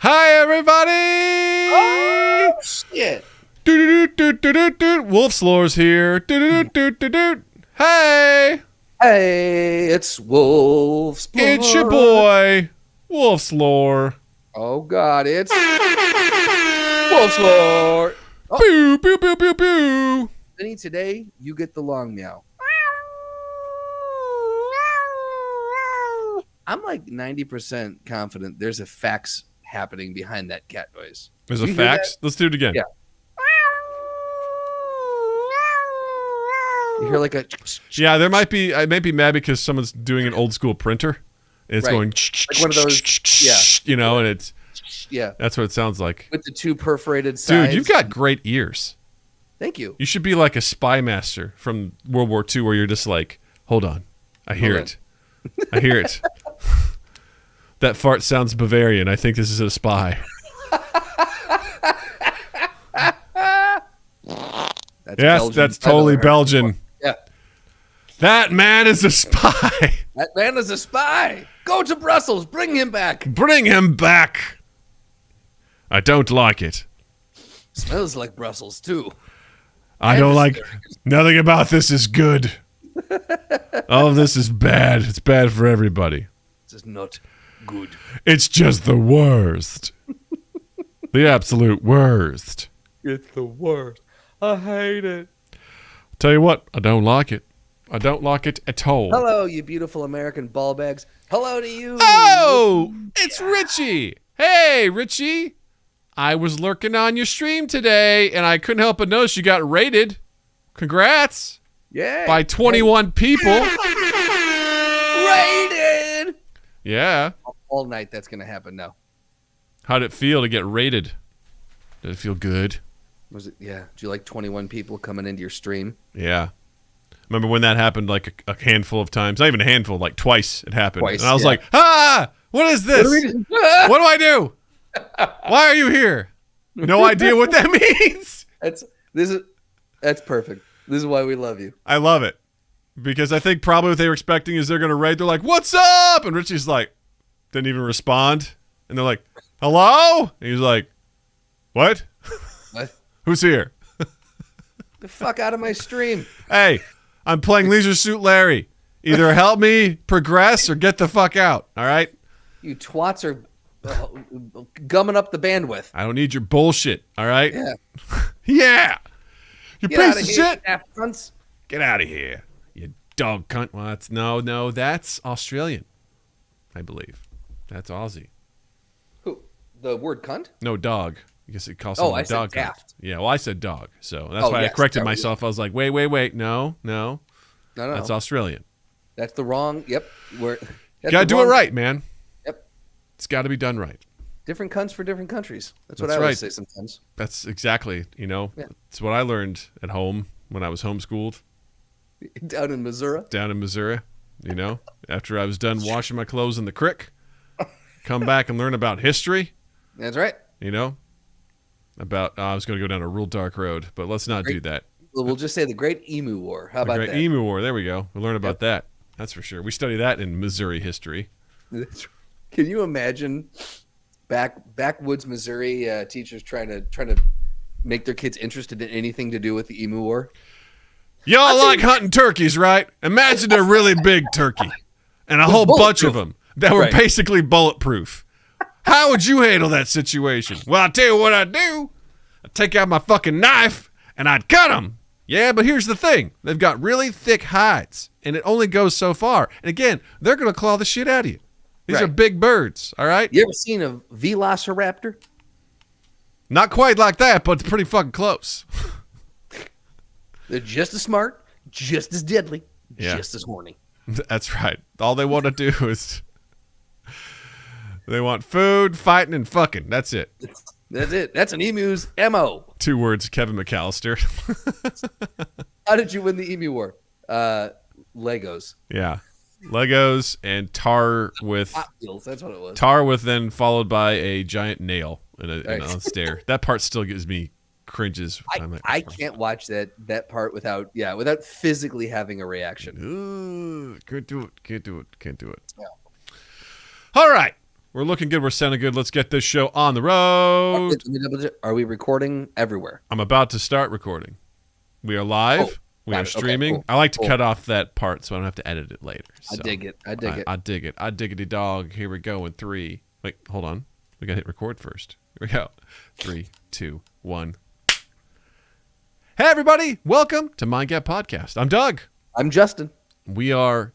Hi, everybody! Oh, shit. Wolf's Lore's here. Hey! Hey, it's Wolf's Blood. It's your boy, Wolf's Lore. Oh, God, it's Wolf's Lore. Oh. Pew, pew, pew, pew, pew. Vinny, today, you get the long meow. I'm like 90% confident there's a fax happening behind that cat noise. There's a fax? Let's do it again. Yeah. You hear like a... Yeah, there might be... I may be mad because someone's doing an old school printer. And it's going... Like one of those... Yeah. You know, and it's... Yeah. That's what it sounds like. With the two perforated sides. Dude, you've got great ears. Thank you. You should be like a spy master from World War II where you're just like, hold on. I hear it. I hear it. That fart sounds Bavarian. I think this is a spy. That's totally Belgian. Yeah. That man is a spy. That man is a spy. Go to Brussels. Bring him back. Bring him back. I don't like it. Smells like Brussels, too. I don't like... Nothing about this is good. All of this is bad. It's bad for everybody. This is not good. It's just the worst. The absolute worst. It's the worst. I hate it. Tell you what, I don't like it. I don't like it at all. Hello, you beautiful American ball bags. Hello to you. Oh, it's Richie. Hey, Richie. I was lurking on your stream today, and I couldn't help but notice you got rated. Congrats. Yeah. By 21 people. Rated. Yeah. All night that's going to happen now. How'd it feel to get rated? Did it feel good? Was it? Yeah. Did you like 21 people coming into your stream? Yeah. Remember when that happened like a handful of times? Not even a handful, like twice it happened. Twice, and I was like, what is this? What do I do? Why are you here? No idea what that means. That's perfect. This is why we love you. I love it. Because I think probably what they were expecting is they're going to raid. They're like, what's up? And Richie's like, didn't even respond. And they're like, hello? And he's like, what? What? Who's here? The fuck out of my stream. Hey, I'm playing Leisure Suit Larry. Either help me progress or get the fuck out. All right? You twats are gumming up the bandwidth. I don't need your bullshit. All right? Yeah. Yeah. You piece of shit. Get out of here. You dog cunt. Well, that's Australian. I believe. That's Aussie. Who? The word cunt? No, dog. I guess it calls someone I a dog. said daft. Cunt. Yeah, well, I said dog. So that's why I corrected myself. I was like, wait. No. That's Australian. That's the wrong. Yep. Gotta do it right, man. Yep. It's got to be done right. Different cunts for different countries. That's what I always say sometimes. That's exactly, It's what I learned at home when I was homeschooled. Down in Missouri? Down in Missouri, After I was done washing my clothes in the creek, come back and learn about history. That's right. About, I was going to go down a real dark road, but let's not do that. We'll just say the Great Emu War. How about that? The Great Emu War. There we go. We'll learn about that. That's for sure. We study that in Missouri history. Can you imagine backwoods Missouri teachers trying to make their kids interested in anything to do with the Emu War? Y'all like hunting turkeys, right? Imagine a really big turkey and a whole bunch of them that were basically bulletproof. How would you handle that situation? Well, I'll tell you what I'd do. I'd take out my fucking knife and I'd cut them. Yeah, but here's the thing. They've got really thick hides, and it only goes so far. And again, they're going to claw the shit out of you. These are big birds, all right? You ever seen a velociraptor? Not quite like that, but it's pretty fucking close. They're just as smart, just as deadly, just as horny. That's right. All they want to do is... They want food, fighting, and fucking. That's it. That's it. That's an emu's MO. 2 words, Kevin McAllister. How did you win the Emu War? Legos. Yeah. Legos and tar with... Hot Wheels, that's what it was. Tar with then followed by a giant nail in a stair. That part still gives me cringes. I can't watch that part without physically having a reaction. Ooh, can't do it. Yeah. All right. We're looking good. We're sounding good. Let's get this show on the road. Are we recording everywhere? I'm about to start recording. We are live. We are streaming. Okay, cool. I like to cut off that part so I don't have to edit it later. So I dig it. I dig it. I diggity dog. Here we go in 3. Wait, hold on. We got to hit record first. Here we go. 3, 2, 1. Hey, everybody. Welcome to Mind Gap Podcast. I'm Doug. I'm Justin. We are,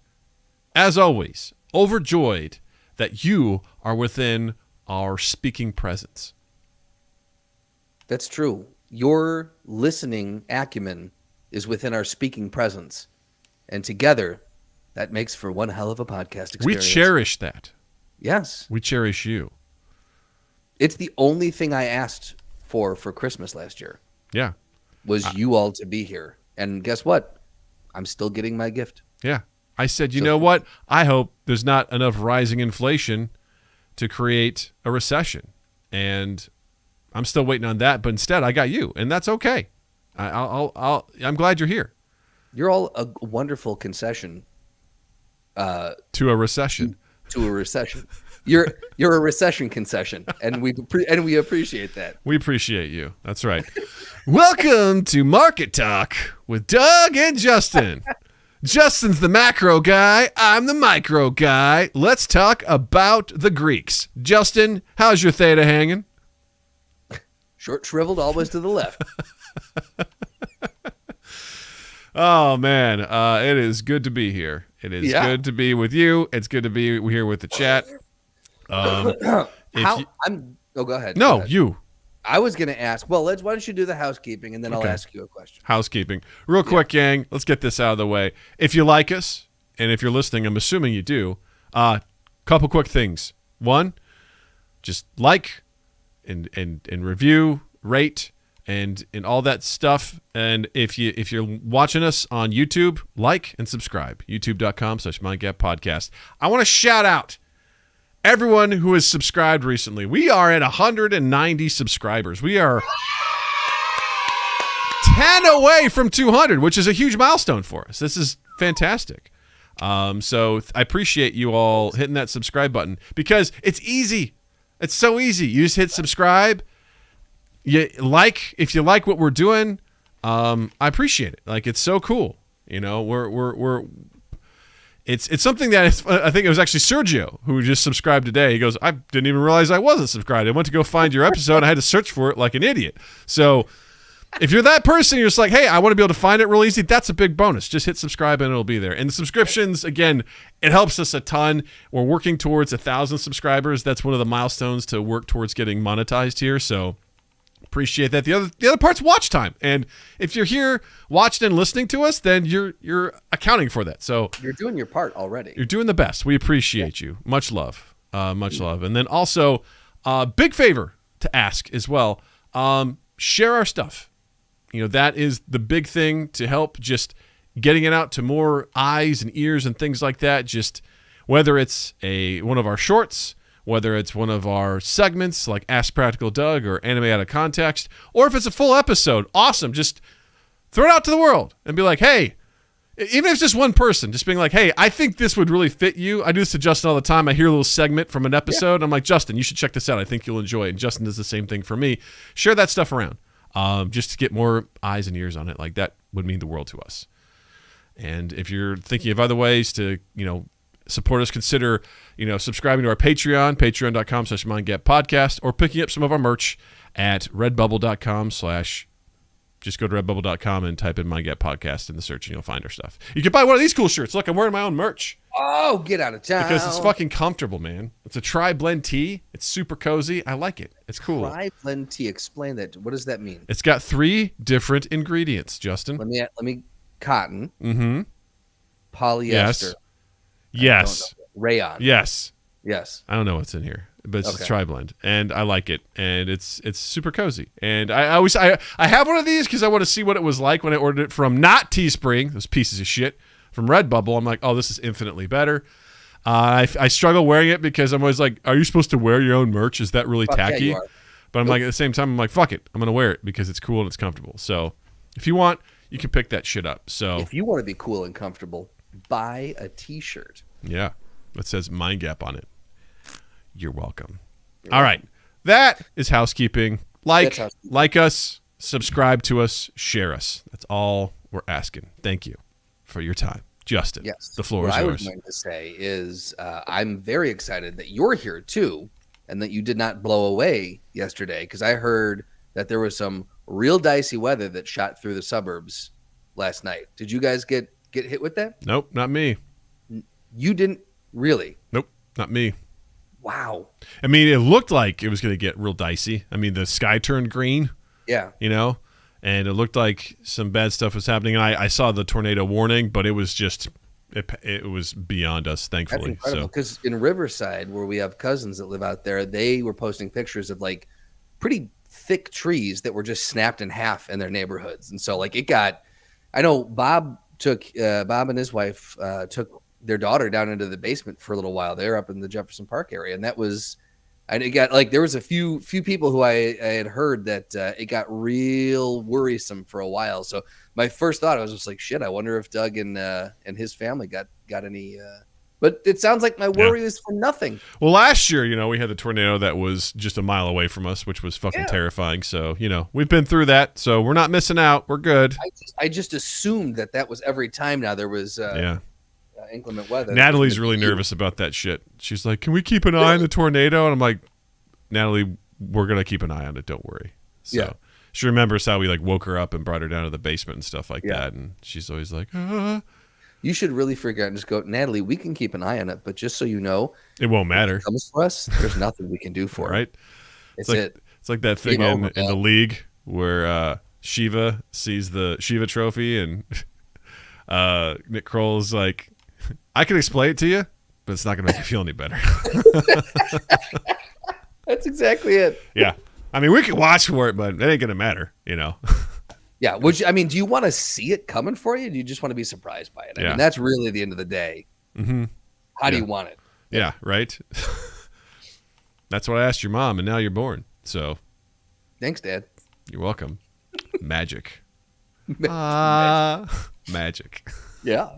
as always, overjoyed that you are within our speaking presence. That's true. Your listening acumen is within our speaking presence. And together, that makes for one hell of a podcast experience. We cherish that. Yes. We cherish you. It's the only thing I asked for Christmas last year. Yeah. Was you all to be here. And guess what? I'm still getting my gift. Yeah. I said, you know what? I hope there's not enough rising inflation to create a recession. And I'm still waiting on that, but instead I got you, and that's okay. I'm glad you're here. You're all a wonderful concession. To a recession. To a recession. You're a recession concession, and we appreciate that. We appreciate you. That's right. Welcome to Market Talk with Doug and Justin. Justin's the macro guy. I'm the micro guy. Let's talk about the Greeks. Justin, how's your theta hanging? Short, shriveled, always to the left. Oh, man. It is good to be here. It is good to be with you. It's good to be here with the chat. Go ahead. No, go ahead. You. I was going to ask, why don't you do the housekeeping, and then I'll ask you a question. Housekeeping. Real quick, gang. Let's get this out of the way. If you like us, and if you're listening, I'm assuming you do, couple quick things. One, just like and review, rate, and all that stuff. And if you're watching us on YouTube, like and subscribe. youtube.com/mindgappodcast. I want to shout out everyone who has subscribed recently. We are at 190 subscribers. We are 10 away from 200, which is a huge milestone for us. This is fantastic. So I appreciate you all hitting that subscribe button because it's easy. It's so easy. You just hit subscribe. If you like what we're doing, I appreciate it. Like, it's so cool. You know, It's something that I think it was actually Sergio who just subscribed today. He goes, I didn't even realize I wasn't subscribed. I went to go find your episode. I had to search for it like an idiot. So if you're that person, you're just like, hey, I want to be able to find it real easy. That's a big bonus. Just hit subscribe and it'll be there. And the subscriptions, again, it helps us a ton. We're working towards 1,000 subscribers. That's one of the milestones to work towards getting monetized here. So appreciate that. The other part's watch time. And if you're here watching and listening to us, then you're accounting for that. So you're doing your part already. You're doing the best. We appreciate you. Much love. Much love. And then also, big favor to ask as well. Share our stuff. You know, that is the big thing to help just getting it out to more eyes and ears and things like that. Just whether it's one of our shorts, whether it's one of our segments like Ask Practical Doug or Anime Out of Context, or if it's a full episode, awesome. Just throw it out to the world and be like, hey, even if it's just one person, just being like, hey, I think this would really fit you. I do this to Justin all the time. I hear a little segment from an episode. And I'm like, Justin, you should check this out. I think you'll enjoy it. And Justin does the same thing for me. Share that stuff around just to get more eyes and ears on it. Like, that would mean the world to us. And if you're thinking of other ways to, support us, consider, subscribing to our Patreon, patreon.com/mindgappodcast, or picking up some of our merch at redbubble.com/ just go to redbubble.com and type in Mind Gap Podcast in the search and you'll find our stuff. You can buy one of these cool shirts. Look, I'm wearing my own merch. Oh, get out of town. Because it's fucking comfortable, man. It's a tri-blend tee. It's super cozy. I like it. It's cool. Tri-blend tee. Explain that. What does that mean? It's got 3 different ingredients, Justin. Let me cotton. Mm-hmm. Polyester. Yes. Rayon. Yes. Yes. I don't know what's in here, but it's a tri-blend, and I like it, and it's super cozy. And I have one of these because I want to see what it was like when I ordered it from not Teespring, those pieces of shit, from Redbubble. I'm like, oh, this is infinitely better. I struggle wearing it because I'm always like, are you supposed to wear your own merch? Is that really tacky? Yeah, you are. But I'm like, at the same time, I'm like, fuck it. I'm going to wear it because it's cool and it's comfortable. So if you want, you can pick that shit up. So if you want to be cool and comfortable, buy a t-shirt. Yeah. That says Mind Gap on it. you're welcome. All right. That is housekeeping. Like us, subscribe to us, share us. That's all we're asking. Thank you for your time. Justin, yes. The floor is yours. What I was going to say is I'm very excited that you're here too, and that you did not blow away yesterday, because I heard that there was some real dicey weather that shot through the suburbs last night. Did you guys get hit with that? Nope, not me. You didn't really? Nope, not me. Wow. I mean, it looked like it was going to get real dicey. I mean, the sky turned green. Yeah. You know, and it looked like some bad stuff was happening. And I saw the tornado warning, but it was just it was beyond us, thankfully. That's incredible, because in Riverside, where we have cousins that live out there, they were posting pictures of like pretty thick trees that were just snapped in half in their neighborhoods. And so like it got, I know Bob and his wife took their daughter down into the basement for a little while there up in the Jefferson Park area. And it got like, there was a few people who I had heard that it got real worrisome for a while. So my first thought, I was just like, shit, I wonder if Doug and his family got any, but it sounds like my worry is for nothing. Well, last year, we had the tornado that was just a mile away from us, which was fucking terrifying. So, we've been through that. So we're not missing out. We're good. I just assumed that was every time now there was inclement weather. Natalie's really nervous about that shit. She's like, can we keep an eye on the tornado? And I'm like, Natalie, we're going to keep an eye on it. Don't worry. So she remembers how we like woke her up and brought her down to the basement and stuff like that. And she's always like, You should really figure out and just go, Natalie, we can keep an eye on it, but just so you know, it won't matter. If it comes for us, there's nothing we can do for it. It's It's like that thing in the league where Shiva sees the Shiva trophy and Nick Kroll's like, I can explain it to you, but it's not going to make you feel any better. That's exactly it. Yeah. I mean, we can watch for it, but it ain't going to matter, Yeah. Do you want to see it coming for you? Or do you just want to be surprised by it? I mean, that's really the end of the day. Mm-hmm. How do you want it? Yeah. Right. That's what I asked your mom, and now you're born. So. Thanks, Dad. You're welcome. Magic. Magic. Yeah.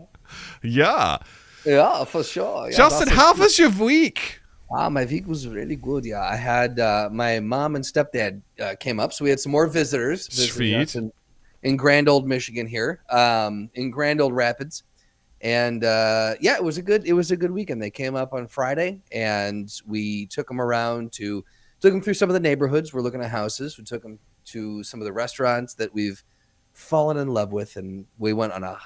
Yeah. Yeah, for sure. Yeah, Justin, how was your week? My week was really good. Yeah, I had my mom and stepdad came up, so we had some more visitors in Grand Old Michigan here, in Grand Old Rapids, and it was a good weekend. They came up on Friday, and we took them through some of the neighborhoods. We're looking at houses. We took them to some of the restaurants that we've fallen in love with, and we went on a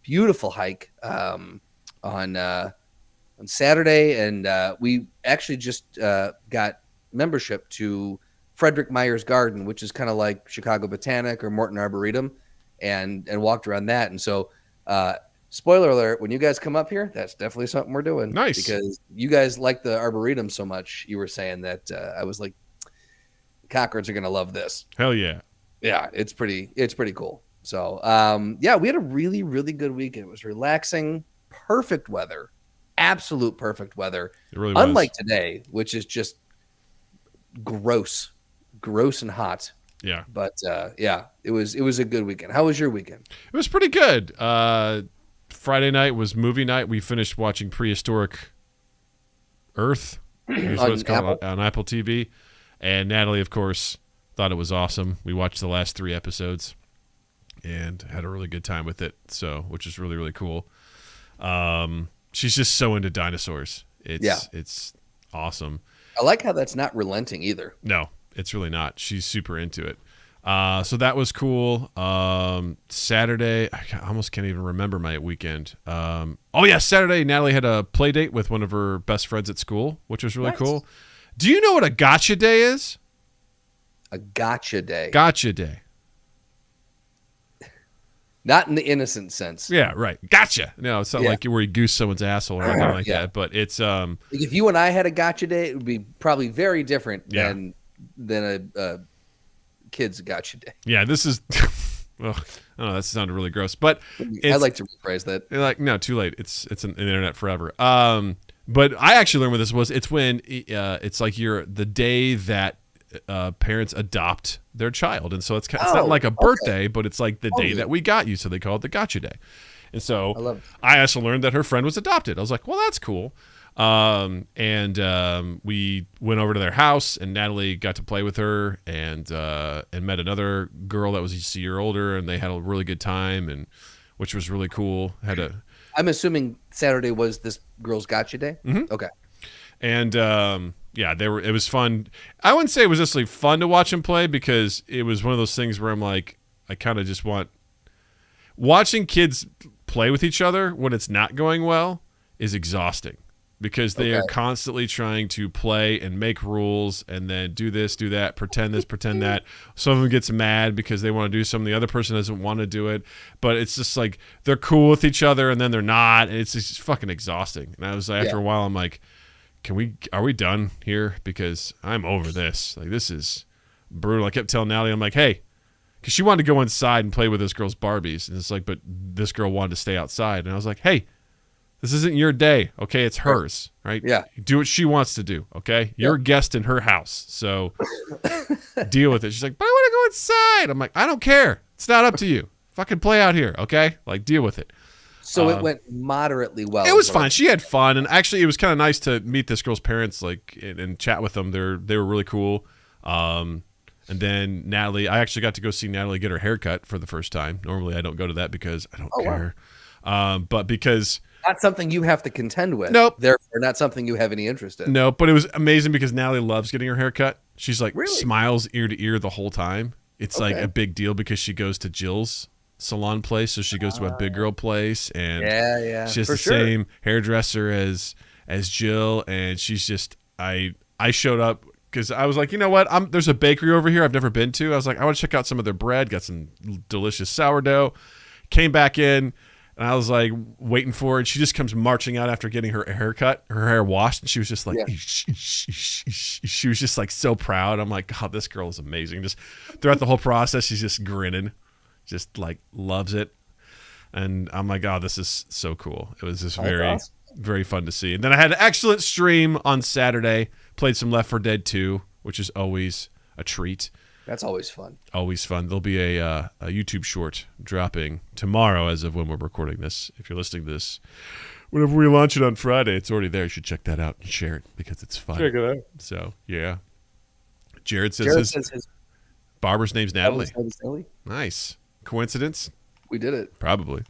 beautiful hike on Saturday, and we actually just got membership to Frederick Myers Garden, which is kind of like Chicago Botanic or Morton Arboretum, and walked around that. And so, spoiler alert, when you guys come up here, that's definitely something we're doing. Nice. Because you guys like the Arboretum so much, you were saying that I was like, Cockreds are going to love this. Hell yeah. Yeah, it's pretty cool. So, we had a really, really good weekend. It was relaxing, perfect weather, absolute perfect weather. It really Unlike was. today, which is just gross and hot. Yeah. But it was a good weekend. How was your weekend? It was pretty good. Friday night was movie night. We finished watching Prehistoric Earth. Here's what it's called on Apple TV. And Natalie, of course, thought it was awesome. We watched the last 3 episodes and had a really good time with it. So, which is really, really cool. She's just so into dinosaurs. It's awesome. I like how that's not relenting either. No, it's really not. She's super into it. So that was cool. Saturday, I almost can't even remember my weekend. Saturday, Natalie had a play date with one of her best friends at school, which was really cool. Do you know what a gotcha day is? A gotcha day. Gotcha day. Not in the innocent sense. Yeah, right. Gotcha. No, it's not like where you goose someone's asshole or anything like that. But it's like if you and I had a gotcha day, it would be probably very different than a kid's gotcha day. Yeah, this is. Well, I don't know. That sounded really gross, but I like to rephrase that. Like, no, too late. It's an internet forever. But I actually learned what this was. It's when it's like the day that parents adopt their child, and so it's not like a birthday, but it's like the day that we got you, so they call it the gotcha day. And so I also learned that her friend was adopted. I was like, well, that's cool. We went over to their house, and Natalie got to play with her, and met another girl that was just a year older, and they had a really good time, and which was really cool. I'm assuming Saturday was this girl's gotcha day. Mm-hmm. Okay. And it was fun. I wouldn't say it was necessarily fun to watch them play, because it was one of those things where I'm like, I kind of just want watching kids play with each other when it's not going well is exhausting, because they are constantly trying to play and make rules and then do this, do that, pretend this, pretend that. Some of them gets mad because they want to do something the other person doesn't want to do it, but it's just like they're cool with each other and then they're not, and it's just fucking exhausting. And I was like, after a while, I'm like, are we done here? Because I'm over this. Like, this is brutal. I kept telling Natalie, I'm like, hey, because she wanted to go inside and play with this girl's Barbies, and it's like, but this girl wanted to stay outside, and I was like, hey, this isn't your day, okay? It's hers, right? Yeah. Do what she wants to do, okay? You're a guest in her house, so deal with it. She's like, but I want to go inside. I'm like, I don't care. It's not up to you. Fucking play out here, okay? Like, deal with it. So it went moderately well. It was fine. She had fun, and actually, it was kind of nice to meet this girl's parents, like, and chat with them. They were really cool. And then Natalie, I actually got to go see Natalie get her haircut for the first time. Normally, I don't go to that because I don't care. Wow. But because not something you have to contend with. Nope. Therefore, not something you have any interest in. No, but it was amazing because Natalie loves getting her haircut. She's like smiles ear to ear the whole time. It's like a big deal because she goes to Jill's salon place, so she goes to a big girl place, and she has the same hairdresser as Jill, and she's just I showed up because I was like, you know what, there's a bakery over here I've never been to. I was like, I want to check out some of their bread. Got some delicious sourdough. Came back in, and I was like waiting for her, and she just comes marching out after getting her haircut, her hair washed, and she was just like, she was just like so proud. I'm like, God, this girl is amazing. Just throughout the whole process, she's just grinning. Just like loves it, and I'm like, oh, this is so cool. It was just very fun to see. And then I had an excellent stream on Saturday. Played some Left 4 Dead 2, which is always a treat. That's always fun. Always fun. There'll be a YouTube short dropping tomorrow, as of when we're recording this. If you're listening to this, whenever we launch it on Friday, it's already there. You should check that out and share it because it's fun. Check it out. So yeah, Jared says his barber's name's Natalie. Nice. Coincidence? We did it. Probably.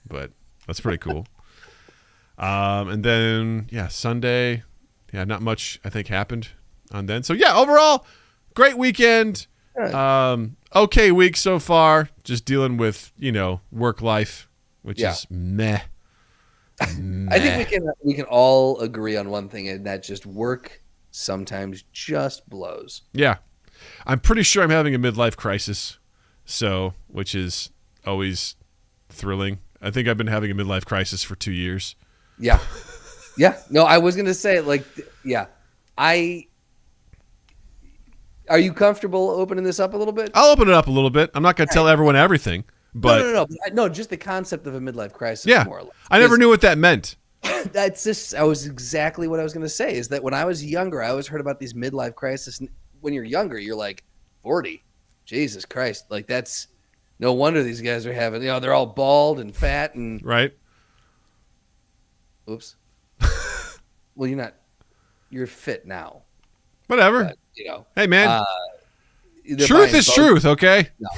But that's pretty cool. And then, Sunday, not much, I think, happened on then. So, overall, great weekend. Okay week so far. Just dealing with, work life, which is meh. I think we can all agree on one thing, and that just work sometimes just blows. Yeah. I'm pretty sure I'm having a midlife crisis. So, which is always thrilling. I think I've been having a midlife crisis for 2 years. Yeah. Yeah. No, I was going to say, are you comfortable opening this up a little bit? I'll open it up a little bit. I'm not going to tell everyone everything, but No, just the concept of a midlife crisis. Yeah. More or less. I never knew what that meant. That was exactly what I was going to say, is that when I was younger, I always heard about these midlife crises. When you're younger, you're like 40. Jesus Christ. Like, that's no wonder these guys are having, they're all bald and fat and. Right. Oops. Well, you're fit now. Whatever. But, hey, man. Truth is truth, okay? No.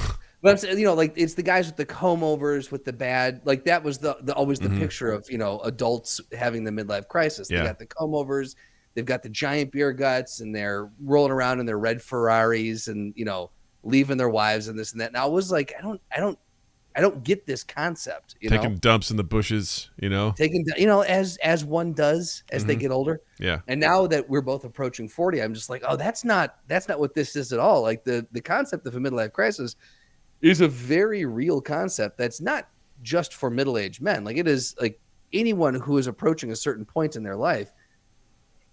But I'm saying, it's the guys with the comb overs with the bad, like that was always the picture of, adults having the midlife crisis. They got the comb overs, they've got the giant beer guts, and they're rolling around in their red Ferraris and, leaving their wives and this and that. And I was like, I don't get this concept. Taking dumps in the bushes, taking, as one does as they get older. Yeah. And now that we're both approaching 40, I'm just like, oh, that's not what this is at all. Like the concept of a midlife crisis is a very real concept. That's not just for middle-aged men. Like, it is like anyone who is approaching a certain point in their life.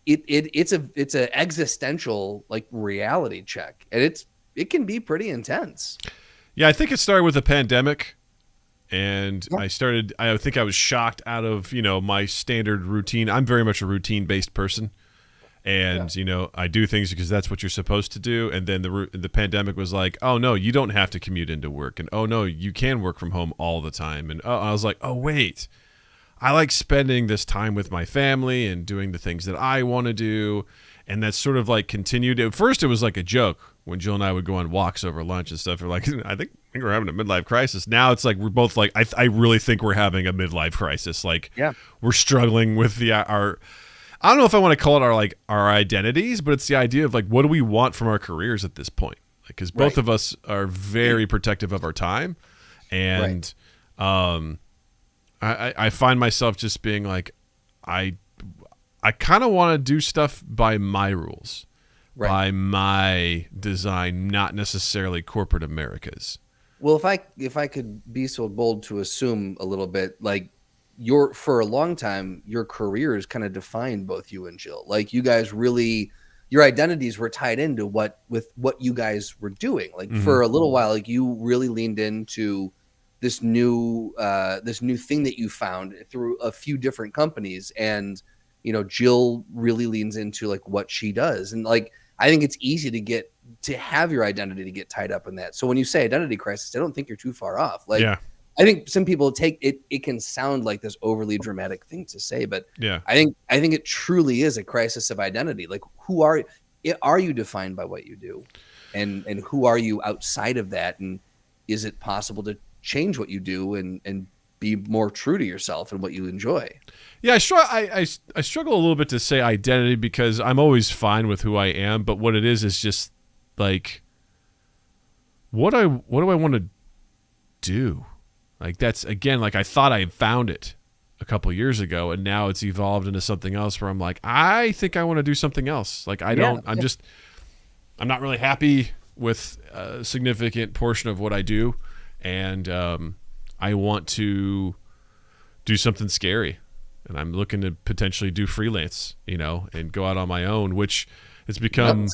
It's an existential reality check, and it can be pretty intense. Yeah, I think it started with the pandemic, and I think I was shocked out of, my standard routine. I'm very much a routine-based person, and, I do things because that's what you're supposed to do, and then the pandemic was like, oh, no, you don't have to commute into work, and, oh, no, you can work from home all the time, and I was like, oh, wait, I like spending this time with my family and doing the things that I want to do. And that's sort of like continued. At first, it was like a joke when Jill and I would go on walks over lunch and stuff. We're like, I think we're having a midlife crisis. Now it's like we're both like, I really think we're having a midlife crisis. Like, we're struggling with our. I don't know if I want to call it our identities, but it's the idea of like, what do we want from our careers at this point? Because both of us are very protective of our time, and I find myself just being like, I kind of want to do stuff by my rules, by my design, not necessarily corporate America's. Well, if I could be so bold to assume a little bit, like for a long time, your careers kind of defined both you and Jill. Like you guys really, your identities were tied into what you guys were doing. Like for a little while, like you really leaned into this new thing that you found through a few different companies, and Jill really leans into like what she does. And like, I think it's easy to have your identity to get tied up in that. So when you say identity crisis, I don't think you're too far off. Like, I think some people take it, it can sound like this overly dramatic thing to say, but I think it truly is a crisis of identity. Like, who are you defined by what you do, and who are you outside of that? And is it possible to change what you do and be more true to yourself and what you enjoy? Yeah, I struggle a little bit to say identity because I'm always fine with who I am, but what it is just like, what do I want to do? Like, that's, again, like I thought I found it a couple years ago, and now it's evolved into something else where I'm like, I think I want to do something else. Like, I'm not really happy with a significant portion of what I do, and I want to do something scary. And I'm looking to potentially do freelance, and go out on my own, which it's become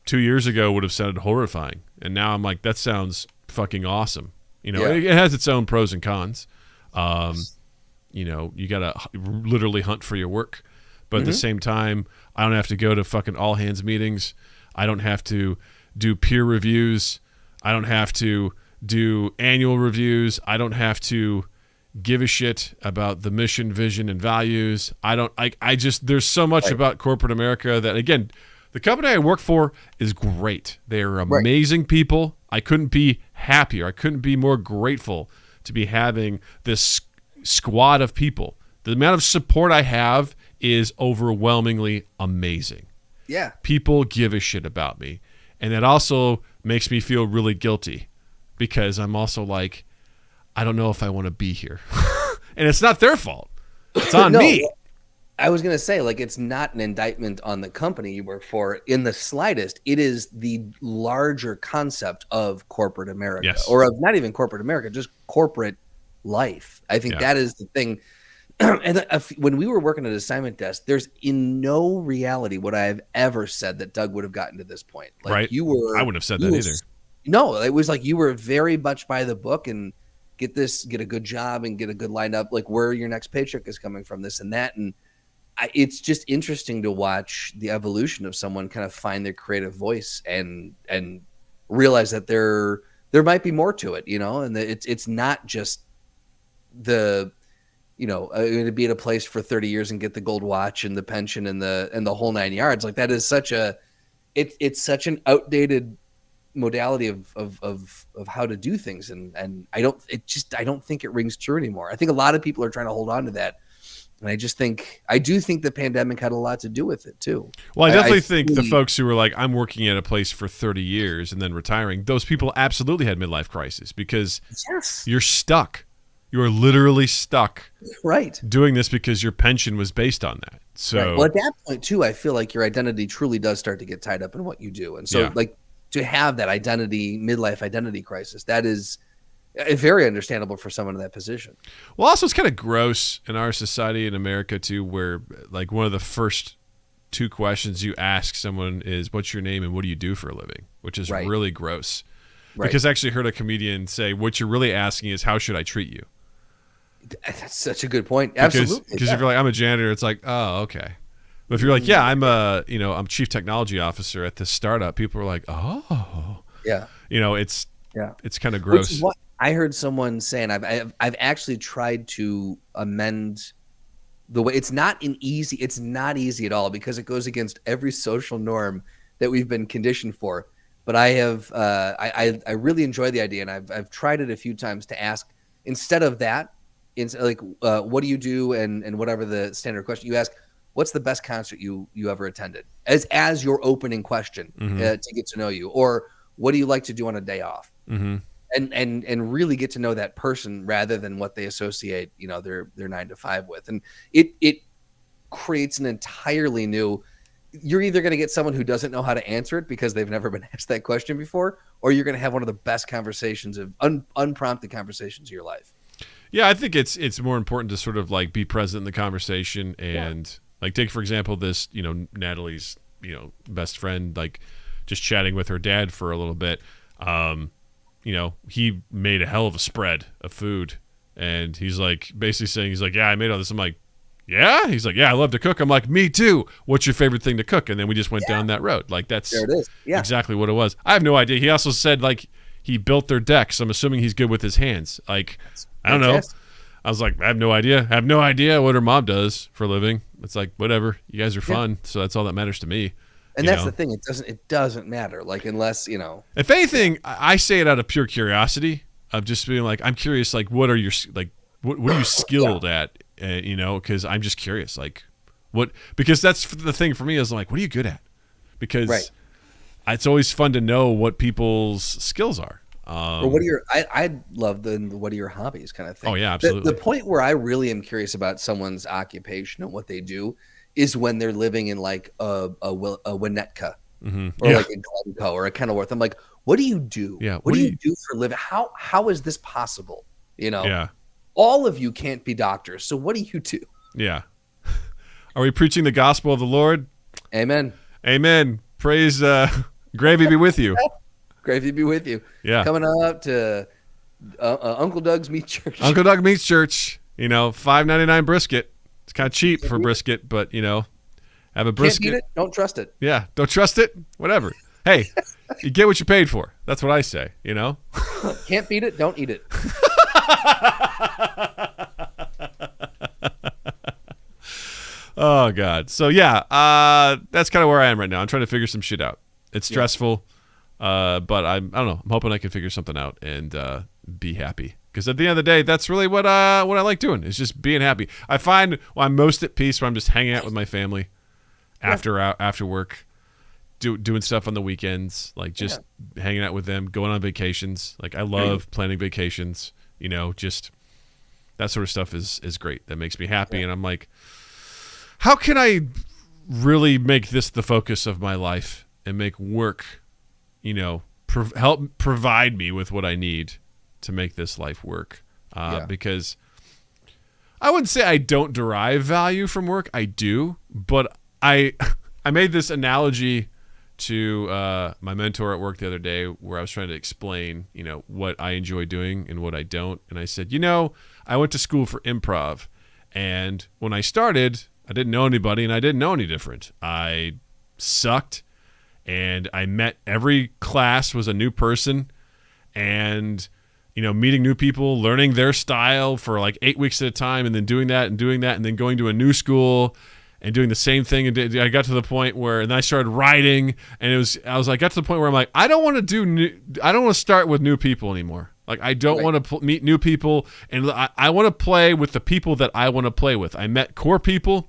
2 years ago would have sounded horrifying. And now I'm like, that sounds fucking awesome. It has its own pros and cons. You got to literally hunt for your work. But at the same time, I don't have to go to fucking all hands meetings. I don't have to do peer reviews. I don't have to do annual reviews. I don't have to give a shit about the mission, vision, and values. There's so much about corporate America that, again, the company I work for is great. They are amazing people. I couldn't be happier. I couldn't be more grateful to be having this squad of people. The amount of support I have is overwhelmingly amazing. Yeah. People give a shit about me. And that also makes me feel really guilty because I'm also like, I don't know if I want to be here. And it's not their fault. It's on me. I was going to say, like, it's not an indictment on the company you work for in the slightest. It is the larger concept of corporate America, or of not even corporate America, just corporate life. I think that is the thing. And when we were working at assignment desk, there's in no reality would I have ever said that Doug would have gotten to this point. Like, right. I wouldn't have said that either. No, it was like you were very much by the book and get a good job and get a good lineup, like where your next paycheck is coming from, this and that. And it's just interesting to watch the evolution of someone kind of find their creative voice and realize that there might be more to it, and it's not just the, to be at a place for 30 years and get the gold watch and the pension and the whole 9 yards. Like, that is it's such an outdated modality of how to do things. And I don't think it rings true anymore. I think a lot of people are trying to hold on to that. And I do think the pandemic had a lot to do with it too. Well, I definitely think the folks who were like, I'm working at a place for 30 years and then retiring, those people absolutely had midlife crisis because you're stuck. You are literally stuck doing this because your pension was based on that. So well, at that point too, I feel like your identity truly does start to get tied up in what you do. And so like to have that midlife identity crisis, that is very understandable for someone in that position. Well, also it's kind of gross in our society in America too, where like one of the first two questions you ask someone is, what's your name and what do you do for a living? Which is really gross. Because I actually heard a comedian say, what you're really asking is, how should I treat you? That's such a good point. Absolutely. Because if you're like, I'm a janitor, it's like, oh, okay. But if you're like, I'm chief technology officer at this startup, people are like, oh, yeah. It's kind of gross. I heard someone saying I've actually tried to amend the way it's not easy at all because it goes against every social norm that we've been conditioned for. But I have I really enjoy the idea, and I've tried it a few times to ask instead of that, like what do you do, and whatever the standard question you ask, what's the best concert you ever attended as your opening question to get to know you, or what do you like to do on a day off, and really get to know that person rather than what they associate their 9 to 5 with, and it creates an entirely new. You're either going to get someone who doesn't know how to answer it because they've never been asked that question before, or you're going to have one of the best conversations of unprompted conversations of your life. Yeah, I think it's more important to sort of like be present in the conversation and like take for example this Natalie's best friend, like just chatting with her dad for a little bit. He made a hell of a spread of food, and he's like basically saying yeah, I made all this. I'm like, yeah? He's like, yeah, I love to cook. I'm like, me too. What's your favorite thing to cook? And then we just went down that road. Like that's there it is. Yeah. Exactly what it was. I have no idea. He also said like he built their deck, so I'm assuming he's good with his hands. Like I don't know. I was like, I have no idea. I have no idea what her mom does for a living. It's like, whatever. You guys are fun, so that's all that matters to me. And that's the thing. It doesn't matter. Like unless If anything, I say it out of pure curiosity of just being like, I'm curious. Like, what are your what are you skilled at? Because I'm just curious. Like, what? Because that's the thing for me is like, what are you good at? Because it's always fun to know what people's skills are. Or what are your? I love the what are your hobbies kind of thing. Oh yeah, absolutely. The point where I really am curious about someone's occupation and what they do is when they're living in like a Winnetka or like a Glencoe or a Kenilworth. I'm like, what do you do? Yeah. What do you do for a living? How is this possible? Yeah. All of you can't be doctors, so what do you do? Yeah. Are we preaching the gospel of the Lord? Amen. Amen. Praise gravy be with you. Gravy be with you. Yeah. Coming up to Uncle Doug's Meat Church. Uncle Doug Meats Church. $5.99 brisket. It's kind of cheap for brisket, but have a brisket. Can't beat it. Don't trust it. Yeah. Don't trust it. Whatever. Hey, you get what you paid for. That's what I say. Can't beat it. Don't eat it. Oh God. So yeah, that's kind of where I am right now. I'm trying to figure some shit out. It's stressful, but I don't know. I'm hoping I can figure something out and be happy. Because at the end of the day, that's really what I like doing is just being happy. I find I'm most at peace when I'm just hanging out with my family after work, doing stuff on the weekends, like just hanging out with them, going on vacations. Like I love planning vacations. Just that sort of stuff is great. That makes me happy. And I'm like, how can I really make this the focus of my life and make work, help provide me with what I need to make this life work? Because I wouldn't say I don't derive value from work. I do, but I made this analogy to my mentor at work the other day where I was trying to explain, what I enjoy doing and what I don't. And I said, I went to school for improv, and when I started, I didn't know anybody and I didn't know any different. I sucked, and I met every class was a new person, and meeting new people, learning their style for like 8 weeks at a time, and then doing that, and then going to a new school and doing the same thing. And I got to the point where, and then I started writing, and got to the point where I'm like, I don't want to start with new people anymore. Like I don't want to meet new people, and I want to play with the people that I want to play with. I met core people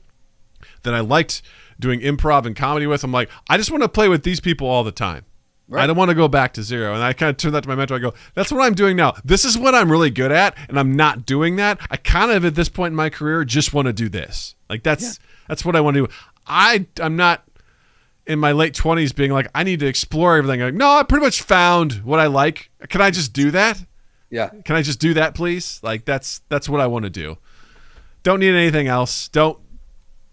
that I liked doing improv and comedy with. I'm like, I just want to play with these people all the time. Right. I don't want to go back to zero. And I kind of turned that to my mentor. I go, that's what I'm doing now. This is what I'm really good at, and I'm not doing that. I kind of, at this point in my career, just want to do this. Like that's what I want to do. I'm not in my late 20s being like, I need to explore everything. Like, no, I pretty much found what I like. Can I just do that? Yeah. Can I just do that, please? Like that's what I want to do. Don't need anything else. Don't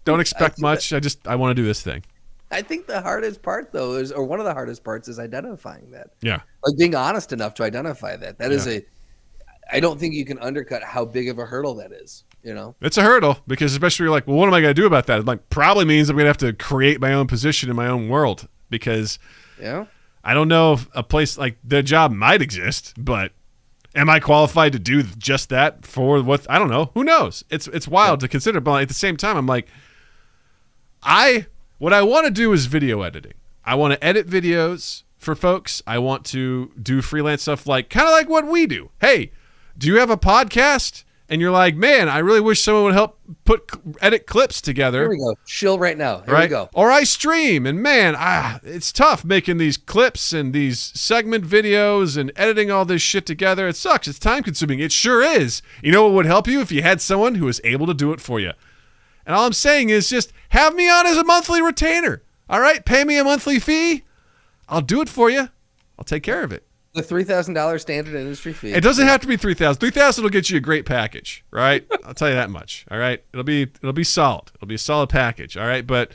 expect much. I want to do this thing. I think the hardest part, though, or one of the hardest parts is identifying that. Yeah. Like being honest enough to identify that. That is I don't think you can undercut how big of a hurdle that is, It's a hurdle because especially you're like, well, what am I going to do about that? It like probably means I'm going to have to create my own position in my own world because I don't know if a place like the job might exist, but Am I qualified to do just that for what? I don't know. Who knows? It's wild to consider, but at the same time, I'm like, what I want to do is video editing. I want to edit videos for folks. I want to do freelance stuff kind of like what we do. Hey, do you have a podcast? And you're like, man, I really wish someone would help edit clips together. Here we go. Chill right now. Here we go. Or I stream, and man, it's tough making these clips and these segment videos and editing all this shit together. It sucks. It's time consuming. It sure is. You know what would help you if you had someone who was able to do it for you. And all I'm saying is just have me on as a monthly retainer. All right? Pay me a monthly fee. I'll do it for you. I'll take care of it. The $3,000 standard industry fee. It doesn't have to be $3,000. $3,000 will get you a great package, right? I'll tell you that much. All right, it'll be solid. It'll be a solid package. All right, but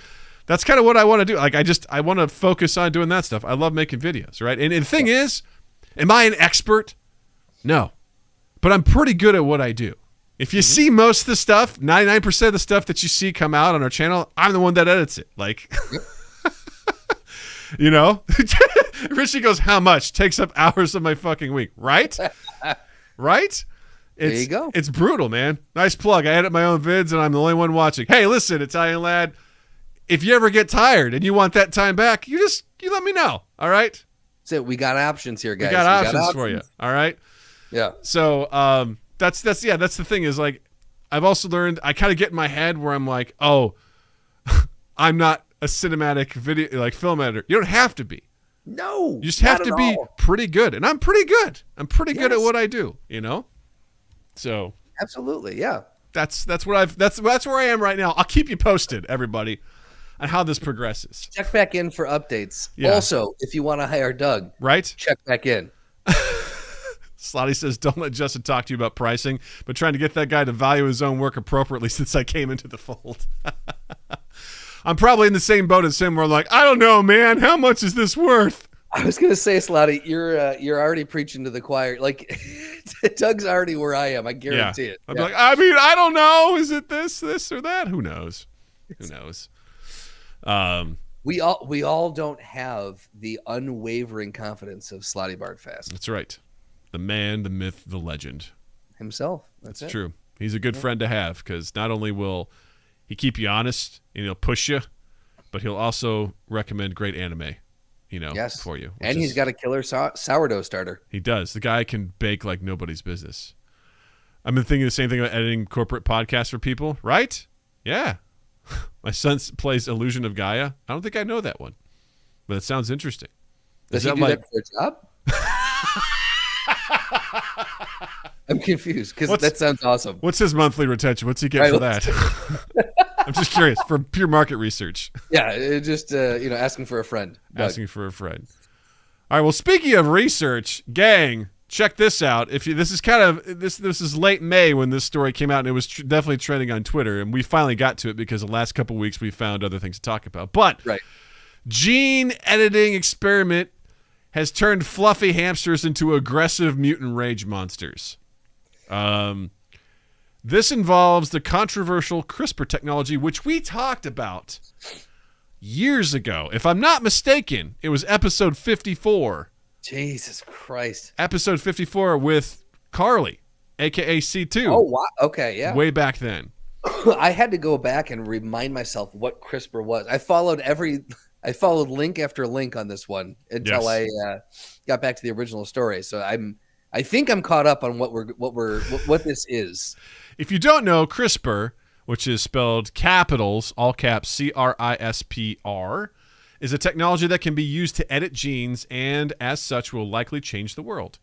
that's kind of what I want to do. I want to focus on doing that stuff. I love making videos, right? And the thing is, am I an expert? No, but I'm pretty good at what I do. If you see most of the stuff, 99% of the stuff that you see come out on our channel, I'm the one that edits it. You know, Richie goes, how much? Takes up hours of my fucking week. Right? Right? There you go. It's brutal, man. Nice plug. I edit my own vids and I'm the only one watching. Hey, listen, Italian lad, if you ever get tired and you want that time back, you let me know. All right? So we got options here, guys. We got options for you. All right? Yeah. So that's the thing is I've also learned, I kind of get in my head where I'm like, oh, I'm not a cinematic video film editor. You don't have to be. No. You just have to be pretty good. And I'm pretty good. I'm pretty good at what I do, you know? So absolutely, yeah. That's where I am right now. I'll keep you posted, everybody, on how this progresses. Check back in for updates. Yeah. Also, if you want to hire Doug, right? Check back in. Slotty says, don't let Justin talk to you about pricing, but trying to get that guy to value his own work appropriately since I came into the fold. I'm probably in the same boat as him where I'm like, I don't know, man. How much is this worth? I was going to say, Slotty, you're already preaching to the choir. Doug's already where I am. I guarantee it. I'm like, I don't know. Is it this or that? Who knows? Who knows? We all don't have the unwavering confidence of Slotty Bartfast. That's right. The man, the myth, the legend. Himself. That's it. True. He's a good friend to have because not only will he keep you honest and he'll push you, but he'll also recommend great anime, for you. And he's got a killer sourdough starter. He does. The guy can bake like nobody's business. I've been thinking the same thing about editing corporate podcasts for people, right? Yeah. My son plays Illusion of Gaia. I don't think I know that one, but it sounds interesting. Does he do that for a job? I'm confused because that sounds awesome. What's his monthly retention? What's he get for that? I'm just curious for pure market research. Yeah, just asking for a friend. Asking for a friend. All right. Well, speaking of research, gang, check this out. This is late May when this story came out, and it was definitely trending on Twitter, and we finally got to it because the last couple of weeks we found other things to talk about. But gene editing experiment has turned fluffy hamsters into aggressive mutant rage monsters. This involves the controversial CRISPR technology, which we talked about years ago. If I'm not mistaken, it was episode 54. Jesus Christ. Episode 54 with Carly, a.k.a. C2. Oh, wow. Okay, yeah. Way back then. I had to go back and remind myself what CRISPR was. I followed link after link on this one until I got back to the original story. So I think I'm caught up on what this is. If you don't know, CRISPR, which is spelled capitals, all caps, CRISPR, is a technology that can be used to edit genes and, as such, will likely change the world.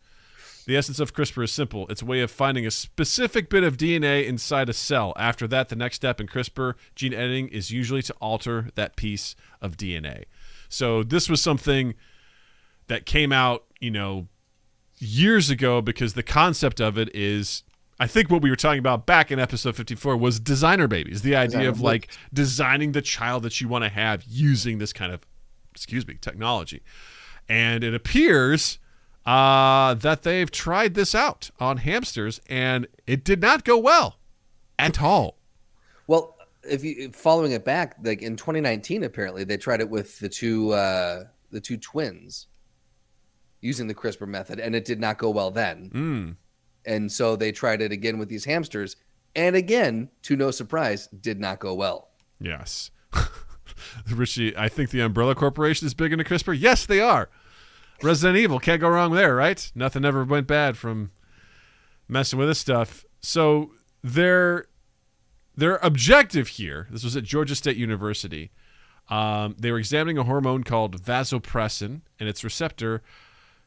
The essence of CRISPR is simple. It's a way of finding a specific bit of DNA inside a cell. After that, the next step in CRISPR gene editing is usually to alter that piece of DNA. So this was something that came out, years ago because the concept of it is, I think what we were talking about back in episode 54 was designer babies. The idea of designing the child that you want to have using this kind of, technology. And it appears that they've tried this out on hamsters, and it did not go well at all. Well, following it back, like in 2019, apparently they tried it with the two twins using the CRISPR method, and it did not go well then. And so they tried it again with these hamsters. And again, to no surprise, did not go well. Yes. Richie, I think the Umbrella Corporation is big into CRISPR. Yes, they are. Resident Evil, can't go wrong there, right? Nothing ever went bad from messing with this stuff. So their objective here, this was at Georgia State University, they were examining a hormone called vasopressin and its receptor.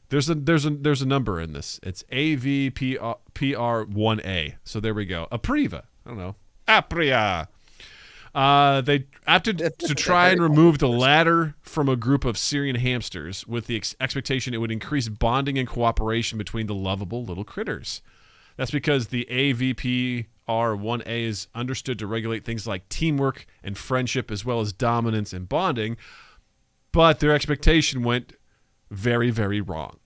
There's a number in this. It's AVPR1A. So there we go. Apriva. I don't know. Apria. They opted to try and remove the latter from a group of Syrian hamsters with the expectation it would increase bonding and cooperation between the lovable little critters. That's because the AVPR1A is understood to regulate things like teamwork and friendship as well as dominance and bonding, but their expectation went very, very wrong.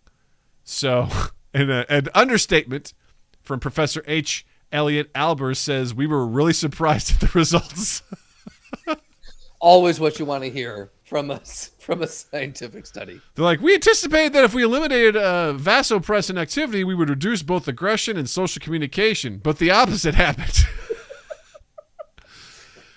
So, an understatement from Professor H. Elliot Albers says, we were really surprised at the results. Always what you want to hear from a scientific study. They're like, we anticipated that if we eliminated vasopressin activity, we would reduce both aggression and social communication, but the opposite happened.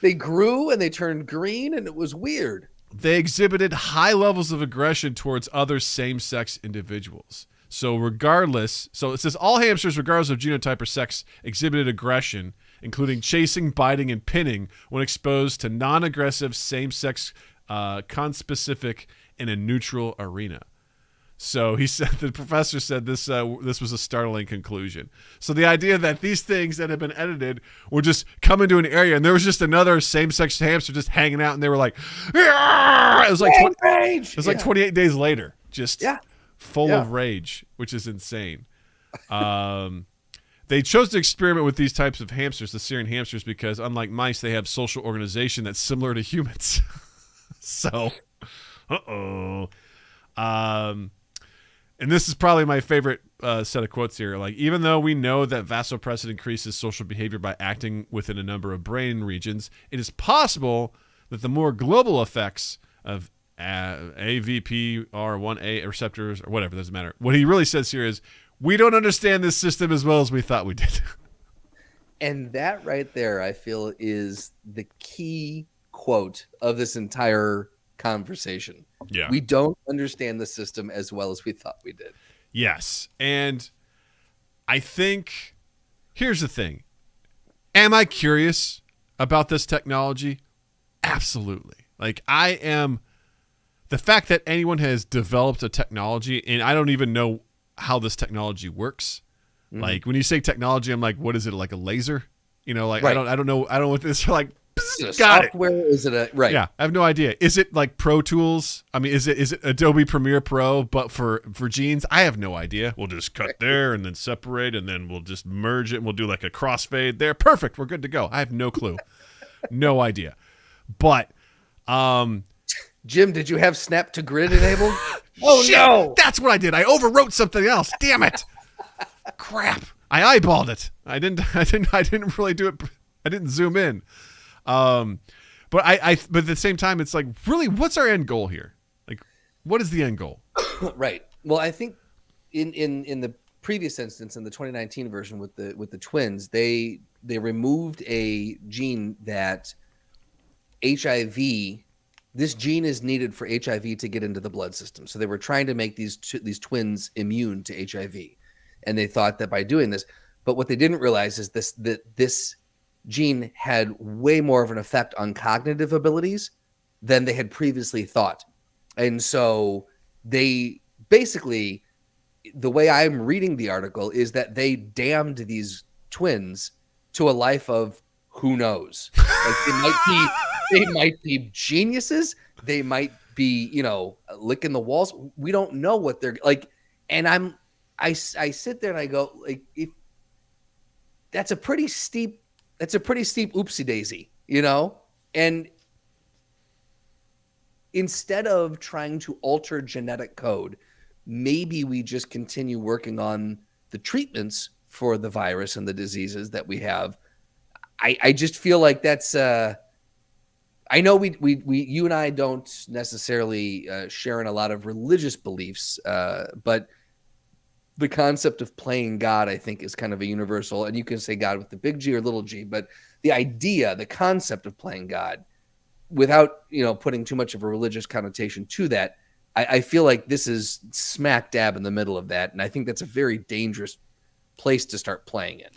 They grew and they turned green, and it was weird. They exhibited high levels of aggression towards other same-sex individuals. So it says all hamsters, regardless of genotype or sex, exhibited aggression, including chasing, biting, and pinning when exposed to non-aggressive, same-sex, conspecific, in a neutral arena. So the professor said this was a startling conclusion. So the idea that these things that had been edited would just come into an area and there was just another same-sex hamster just hanging out, and they were like, it was like 28 days later, just full of rage, which is insane. They chose to experiment with these types of hamsters, the Syrian hamsters, because unlike mice, they have social organization that's similar to humans. So, and this is probably my favorite set of quotes here. Like, even though we know that vasopressin increases social behavior by acting within a number of brain regions, it is possible that the more global effects of AVPR1A receptors or whatever, doesn't matter. What he really says here is, we don't understand this system as well as we thought we did. And that right there, I feel, is the key quote of this entire conversation. Yeah. We don't understand the system as well as we thought we did. Yes. And I think, here's the thing. Am I curious about this technology? Absolutely. Like, I am. The fact that anyone has developed a technology, and I don't even know how this technology works. Mm-hmm. Like, when you say technology, I'm like, what is it, like a laser? You know, like, right. I don't know what this, like, got software? Is it a right? Yeah, I have no idea. Is it like Pro Tools? I mean, is it Adobe Premiere Pro, but for genes? I have no idea. We'll just cut there and then separate, and then we'll just merge it, and we'll do like a crossfade there. Perfect. We're good to go. I have no clue. No idea. But, Jim, did you have Snap to Grid enabled? Oh, shit, no. That's what I did. I overwrote something else. Damn it. Crap. I eyeballed it. I didn't really do it. I didn't zoom in. But but at the same time, it's like, really, what's our end goal here? Like, what is the end goal? Right. Well, I think in the previous instance, in the 2019 version with the twins, they removed a gene that HIV. This gene is needed for HIV to get into the blood system. So they were trying to make these twins immune to HIV, and they thought that by doing this, but what they didn't realize is that this gene had way more of an effect on cognitive abilities than they had previously thought. And so they basically, the way I'm reading the article is that they damned these twins to a life of who knows. Like, they might be geniuses. They might be, licking the walls. We don't know what they're like. And I sit there and I go, like, if that's a pretty steep oopsie daisy, and instead of trying to alter genetic code, maybe we just continue working on the treatments for the virus and the diseases that we have. I just feel like that's, I know we you and I don't necessarily share in a lot of religious beliefs, but the concept of playing God, I think, is kind of a universal, and you can say God with the big G or little g, but the idea, the concept of playing God, without putting too much of a religious connotation to that, I feel like this is smack dab in the middle of that, and I think that's a very dangerous place to start playing in.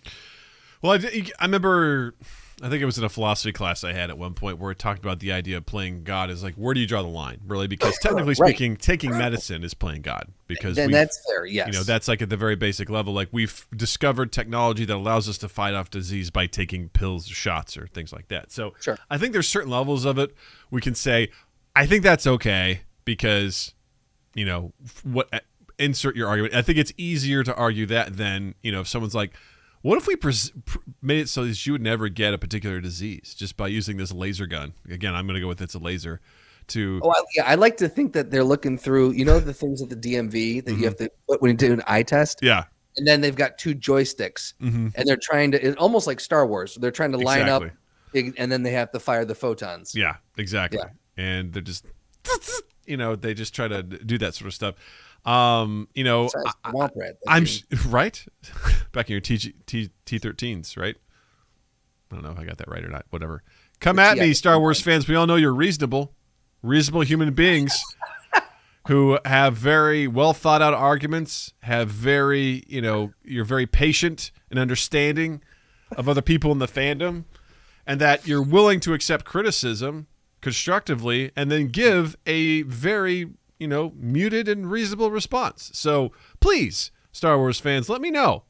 Well, I remember, I think it was in a philosophy class I had at one point where it talked about the idea of playing God is like, where do you draw the line, really? Because technically speaking, taking medicine is playing God. Because then that's fair, yes. That's like at the very basic level. Like we've discovered technology that allows us to fight off disease by taking pills or shots or things like that. So sure. I think there's certain levels of it we can say, I think that's okay because, insert your argument. I think it's easier to argue that than, if someone's like, what if we made it so that you would never get a particular disease just by using this laser gun? Again, I'm going to go with it's a laser. I like to think that they're looking through, the things at the DMV that you have to put when you do an eye test. Yeah. And then they've got two joysticks, and they're trying to, almost like Star Wars. They're trying to line up, and then they have to fire the photons. Yeah, exactly. Yeah. And they're just, they just try to do that sort of stuff. I'm right back in your T13s, right? I don't know if I got that right or not. Whatever. Come at me, Star Wars fans. We all know you're reasonable human beings who have very well thought out arguments, have very, you're very patient and understanding of other people in the fandom, and that you're willing to accept criticism constructively and then give a very muted and reasonable response. So please, Star Wars fans, let me know.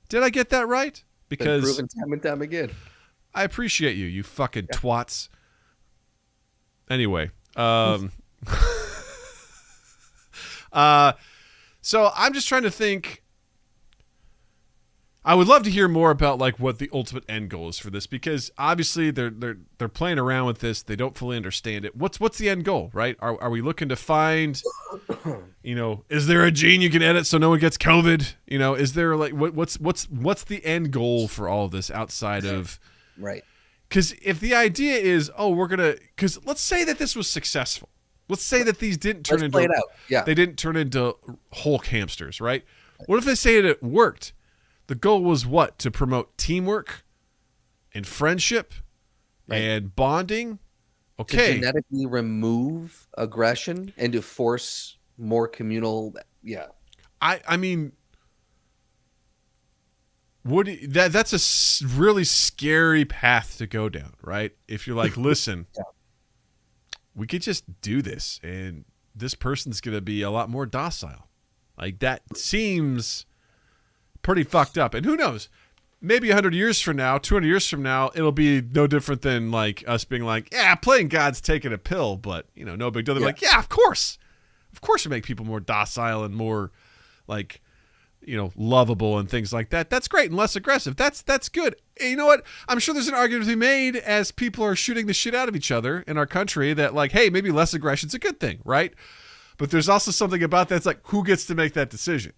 Did I get that right? Because proven time and time again. I appreciate you fucking twats. Anyway, so I'm just trying to think. I would love to hear more about like what the ultimate end goal is for this, because obviously they're playing around with this. They don't fully understand it. What's the end goal, right? Are we looking to find, is there a gene you can edit so no one gets COVID? Is there like what's the end goal for all of this outside of right? Because if the idea is, because let's say that this was successful. Let's say that these didn't turn they didn't turn into Hulk hamsters, right? What if they say that it worked? The goal was what? To promote teamwork and friendship and bonding. Okay. To genetically remove aggression and to force more communal. Yeah. I mean, that's a really scary path to go down, right? If you're like, listen, we could just do this and this person's going to be a lot more docile. Like that seems pretty fucked up. And who knows, maybe 100 years from now, 200 years from now, it'll be no different than like us being like, yeah, playing God's taking a pill, but no big deal. They're like, yeah, of course we make people more docile and more like, lovable and things like that. That's great and less aggressive. That's good. And you know what? I'm sure there's an argument to be made as people are shooting the shit out of each other in our country that like, hey, maybe less aggression's a good thing, right? But there's also something about that's like, who gets to make that decision?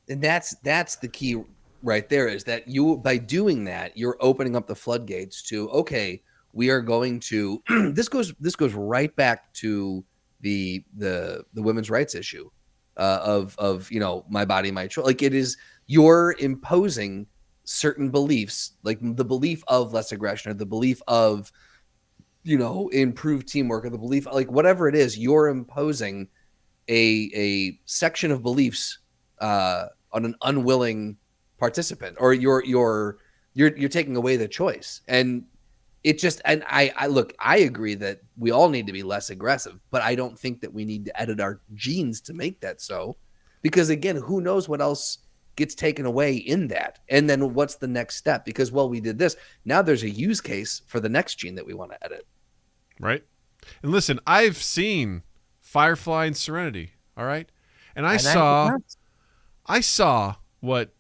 And that's the key right there, is that you, by doing that, you're opening up the floodgates to, okay, we are going to this goes right back to the women's rights issue of my body, my choice. Like it is, you're imposing certain beliefs, like the belief of less aggression or the belief of improved teamwork or the belief, like whatever it is, you're imposing a section of beliefs on an unwilling participant, or you're taking away the choice. And it just, and I look, I agree that we all need to be less aggressive, but I don't think that we need to edit our genes to make that so, because again, who knows what else gets taken away in that, and then what's the next step? Because we did this, now there's a use case for the next gene that we want to edit, right? And listen, I've seen Firefly and Serenity, all right, and I saw what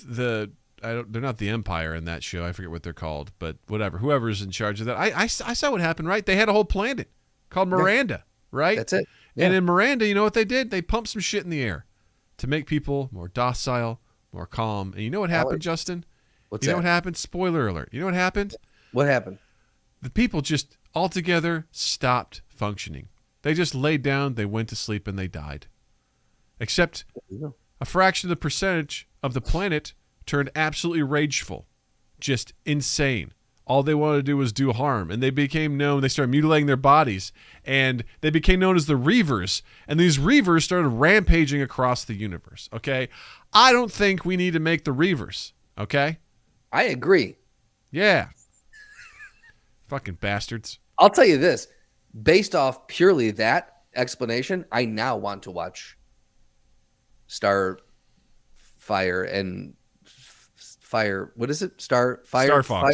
they're not the Empire in that show. I forget what they're called, but whatever. Whoever's in charge of that. I saw what happened, right? They had a whole planet called Miranda, right? That's it. Yeah. And in Miranda, you know what they did? They pumped some shit in the air to make people more docile, more calm. And you know what happened, Justin? What's you know what happened? Spoiler alert. You know what happened? What happened? The people just altogether stopped functioning. They just laid down, they went to sleep, and they died. Except a fraction of the percentage of the planet turned absolutely rageful, just insane. All they wanted to do was do harm, and they became known. They started mutilating their bodies, and they became known as the Reavers. And these Reavers started rampaging across the universe. Okay, I don't think we need to make the Reavers. Okay, I agree. Yeah, fucking bastards. I'll tell you this: based off purely that explanation, I now want to watch Starfire and Fire. What is it? Starfox. Firefly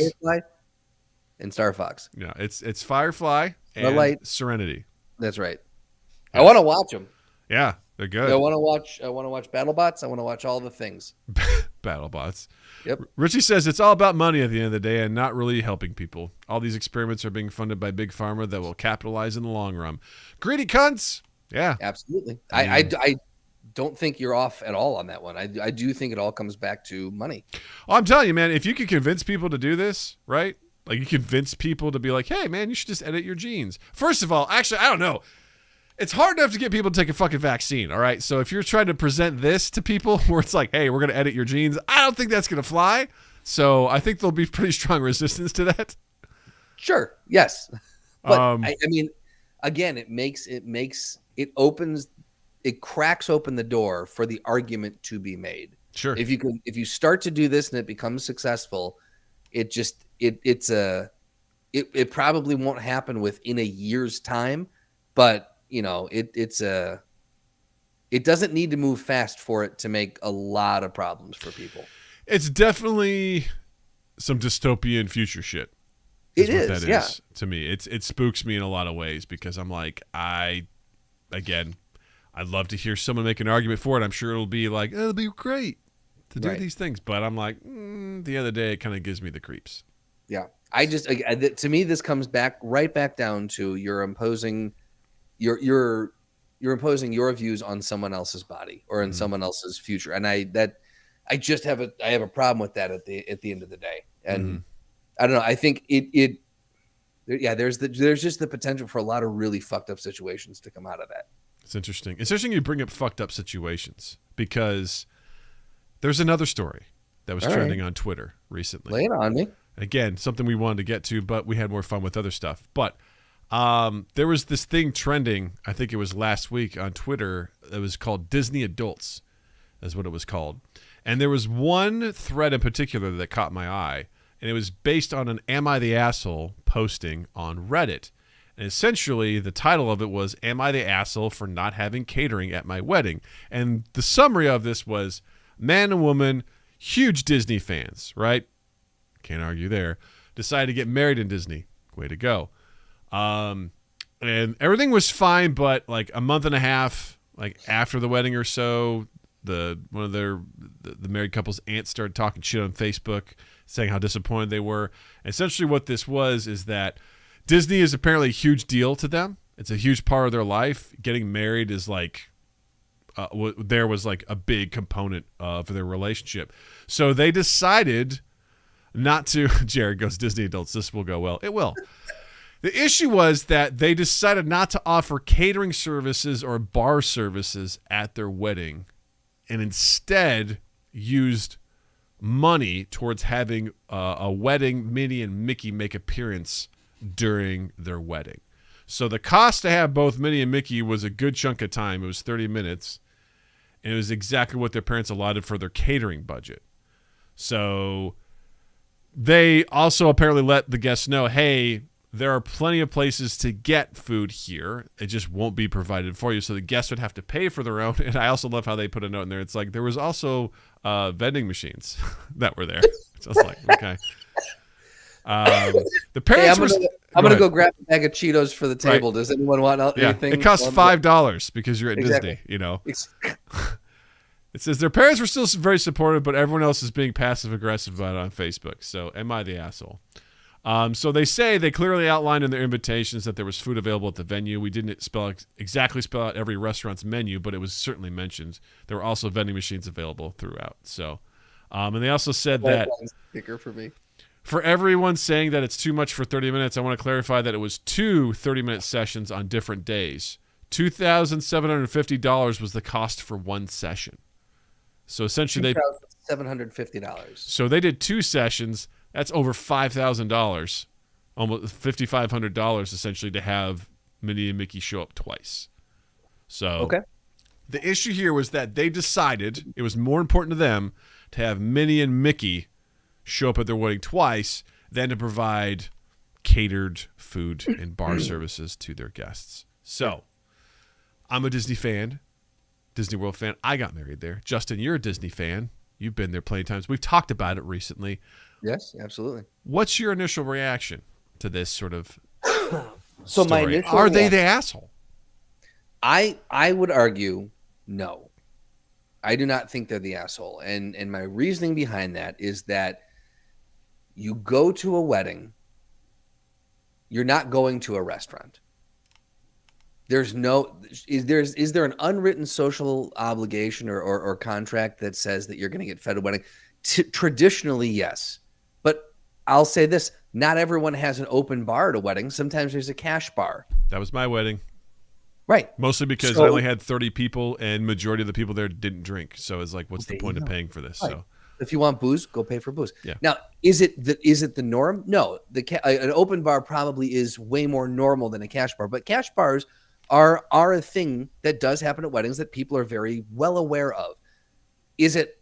and Star Fox. Yeah, it's Firefly and Light. Serenity. That's right. I want to watch them. Yeah, they're good. I want to watch BattleBots. I want to watch all the things. BattleBots. Yep. Richie says it's all about money at the end of the day and not really helping people. All these experiments are being funded by Big Pharma that will capitalize in the long run. Greedy cunts. Yeah. Absolutely. I don't think you're off at all on that one. I do think it all comes back to money. Well, I'm telling you, man, if you could convince people to do this, right? Like you convince people to be like, hey, man, you should just edit your genes. First of all, actually, I don't know. It's hard enough to get people to take a fucking vaccine, all right? So if you're trying to present this to people where it's like, hey, we're going to edit your genes, I don't think that's going to fly. So I think there'll be pretty strong resistance to that. Sure. Yes. But I mean, again, it cracks open the door for the argument to be made. Sure. If you start to do this and it becomes successful, it probably won't happen within a year's time, but it doesn't need to move fast for it to make a lot of problems for people. It's definitely some dystopian future shit. It is, yeah. To me, it spooks me in a lot of ways because I'm like, I'd love to hear someone make an argument for it. I'm sure it'll be like, it'll be great to do these things. But I'm like, the other day, it kind of gives me the creeps. Yeah. To me, this comes right back down to you're imposing your views on someone else's body or in someone else's future. And I have a problem with that at the end of the day. And I don't know. I think there's just the potential for a lot of really fucked up situations to come out of that. It's interesting. It's interesting you bring up fucked up situations because there's another story that was trending on Twitter recently. Lay it on me. Again, something we wanted to get to, but we had more fun with other stuff. But there was this thing trending, I think it was last week on Twitter, that was called Disney Adults, is what it was called. And there was one thread in particular that caught my eye, and it was based on an Am I the Asshole posting on Reddit. And essentially, the title of it was, Am I the Asshole for Not Having Catering at My Wedding? And the summary of this was, man and woman, huge Disney fans, right? Can't argue there. Decided to get married in Disney. Way to go. And everything was fine, but like a month and a half, like after the wedding or so, one of the married couple's aunts started talking shit on Facebook, saying how disappointed they were. And essentially what this was is that Disney is apparently a huge deal to them. It's a huge part of their life. Getting married is like, there was like a big component of their relationship. So they decided not to, Jared goes, Disney Adults, this will go well. It will. The issue was that they decided not to offer catering services or bar services at their wedding and instead used money towards having a wedding Minnie and Mickey make appearance during their wedding. So the cost to have both Minnie and Mickey was a good chunk of time. It was 30 minutes. And it was exactly what their parents allotted for their catering budget. So they also apparently let the guests know, hey, there are plenty of places to get food here. It just won't be provided for you. So the guests would have to pay for their own. And I also love how they put a note in there. It's like there was also vending machines that were there. So I was like, okay. The parents I'm going to go grab a bag of Cheetos for the table. Right. Does anyone want anything? It costs $5 because you're at Disney, you know. It says their parents were still very supportive, but everyone else is being passive-aggressive about it on Facebook. So am I the asshole? So they say they clearly outlined in their invitations that there was food available at the venue. We didn't exactly spell out every restaurant's menu, but it was certainly mentioned. There were also vending machines available throughout. So, and they also said that sticker for me. For everyone saying that it's too much for 30 minutes, I want to clarify that it was 2 30-minute sessions on different days. $2,750 was the cost for one session. So essentially $750. So they did 2 sessions. That's over $5,000, almost $5,500 essentially to have Minnie and Mickey show up twice. So the issue here was that they decided it was more important to them to have Minnie and Mickey show up at their wedding twice than to provide catered food and bar services to their guests. So I'm a Disney fan, Disney World fan. I got married there. Justin, you're a Disney fan. You've been there plenty of times. We've talked about it recently. Yes, absolutely. What's your initial reaction to this sort of so story? My initial Are they the asshole? I would argue no. I do not think they're the asshole. And my reasoning behind that is that you go to a wedding, you're not going to a restaurant. Is there an unwritten social obligation or contract that says that you're going to get fed at a wedding? Traditionally, yes. But I'll say this, not everyone has an open bar at a wedding. Sometimes there's a cash bar. That was my wedding. Right. Mostly because I only had 30 people and majority of the people there didn't drink. So it's like, what's the point of paying for this? Right. So if you want booze, go pay for booze. Yeah. Now, is it the norm? No. An open bar probably is way more normal than a cash bar. But cash bars are a thing that does happen at weddings that people are very well aware of. Is it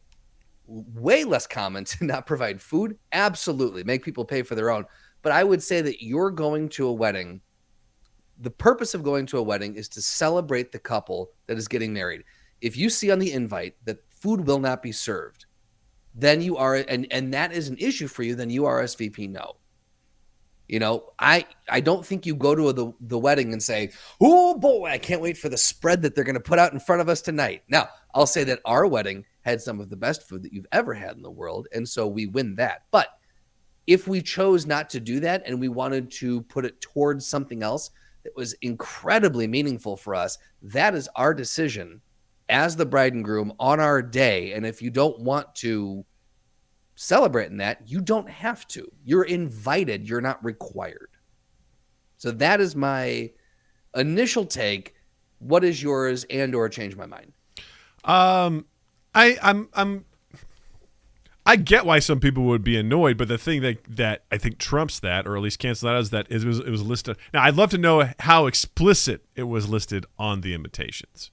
way less common to not provide food? Absolutely. Make people pay for their own. But I would say that you're going to a wedding. The purpose of going to a wedding is to celebrate the couple that is getting married. If you see on the invite that food will not be served, then you are, and that is an issue for you, then you RSVP no. You know, I don't think you go to the wedding and say, oh boy, I can't wait for the spread that they're going to put out in front of us tonight. Now, I'll say that our wedding had some of the best food that you've ever had in the world, and so we win that. But if we chose not to do that and we wanted to put it towards something else that was incredibly meaningful for us, that is our decision as the bride and groom on our day. And if you don't want to celebrate in that, you don't have to. You're invited. You're not required. So that is my initial take. What is yours, and or change my mind? I get why some people would be annoyed, but the thing that I think trumps that, or at least cancels that, is that it was listed. Now, I'd love to know how explicit it was listed on the invitations,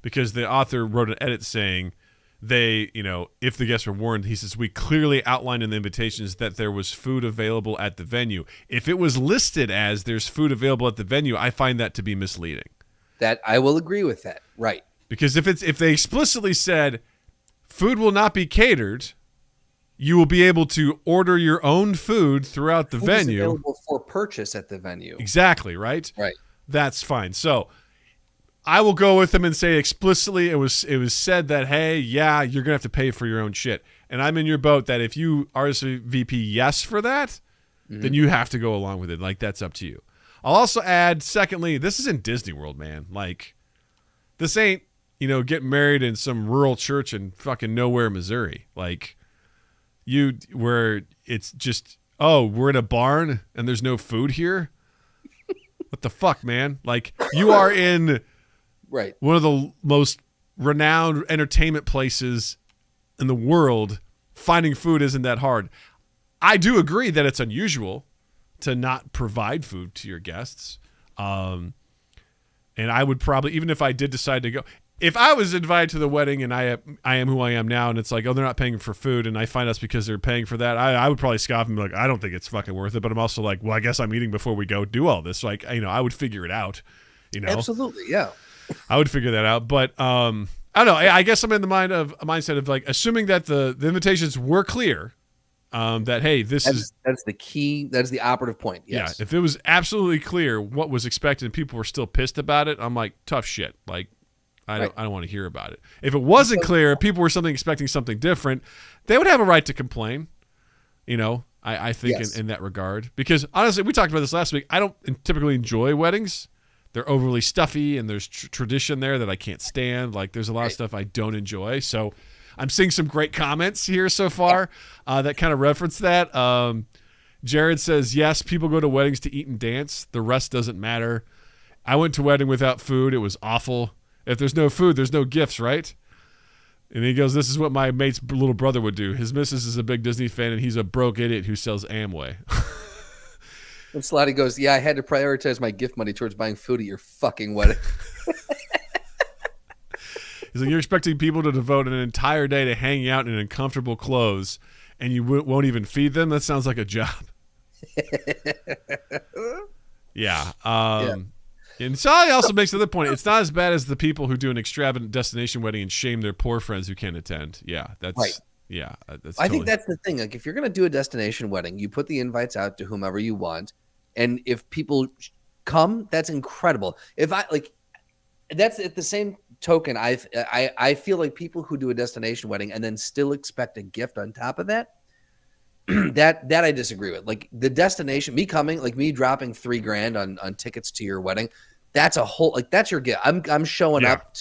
because the author wrote an edit saying they, if the guests were warned, he says, we clearly outlined in the invitations that there was food available at the venue. If it was listed as there's food available at the venue, I find that to be misleading. That I will agree with that. Right. Because if they explicitly said food will not be catered, you will be able to order your own food throughout the venue. Is available for purchase at the venue. Exactly, right? Right. That's fine. So I will go with them and say explicitly it was said that, hey, yeah, you're going to have to pay for your own shit. And I'm in your boat that if you RSVP yes for that, then you have to go along with it. Like, that's up to you. I'll also add, secondly, this is in Disney World, man. Like, this ain't, getting married in some rural church in fucking nowhere, Missouri. Like, where it's just, oh, we're in a barn and there's no food here? What the fuck, man? Like, you are in one of the most renowned entertainment places in the world. Finding food isn't that hard. I do agree that it's unusual to not provide food to your guests. And I would probably, even if I did decide to go, if I was invited to the wedding and I am who I am now, and it's like, oh, they're not paying for food, and I find us because they're paying for that, I would probably scoff and be like, I don't think it's fucking worth it. But I'm also like, well, I guess I'm eating before we go do all this. Like, I would figure it out. Absolutely, yeah. I would figure that out. But I don't know. I guess I'm in the mindset of like assuming that the invitations were clear. That hey, that's the key. That's the operative point. Yes. Yeah. If it was absolutely clear what was expected and people were still pissed about it, I'm like, tough shit. Like, I don't want to hear about it. If it wasn't clear, people were expecting something different, they would have a right to complain. I think in that regard, because honestly, we talked about this last week. I don't typically enjoy weddings. They're overly stuffy, and there's tradition there that I can't stand. Like, there's a lot of stuff I don't enjoy. So I'm seeing some great comments here so far that kind of reference that. Jared says, yes, people go to weddings to eat and dance. The rest doesn't matter. I went to a wedding without food. It was awful. If there's no food, there's no gifts, right? And he goes, this is what my mate's little brother would do. His missus is a big Disney fan, and he's a broke idiot who sells Amway. And Slotty goes, yeah, I had to prioritize my gift money towards buying food at your fucking wedding. He's like, you're expecting people to devote an entire day to hanging out in uncomfortable clothes, and you won't even feed them? That sounds like a job. Yeah. And Sally also makes another point. It's not as bad as the people who do an extravagant destination wedding and shame their poor friends who can't attend. Yeah, that's right. Yeah, that's I think that's the thing. Like, if you're going to do a destination wedding, you put the invites out to whomever you want, and if people come, that's incredible. If I like, that's at the same token. I feel like people who do a destination wedding and then still expect a gift on top of that. that I disagree with. Like, the destination, me coming, like me dropping $3,000 on tickets to your wedding, that's a whole, like, that's your gift. I'm showing up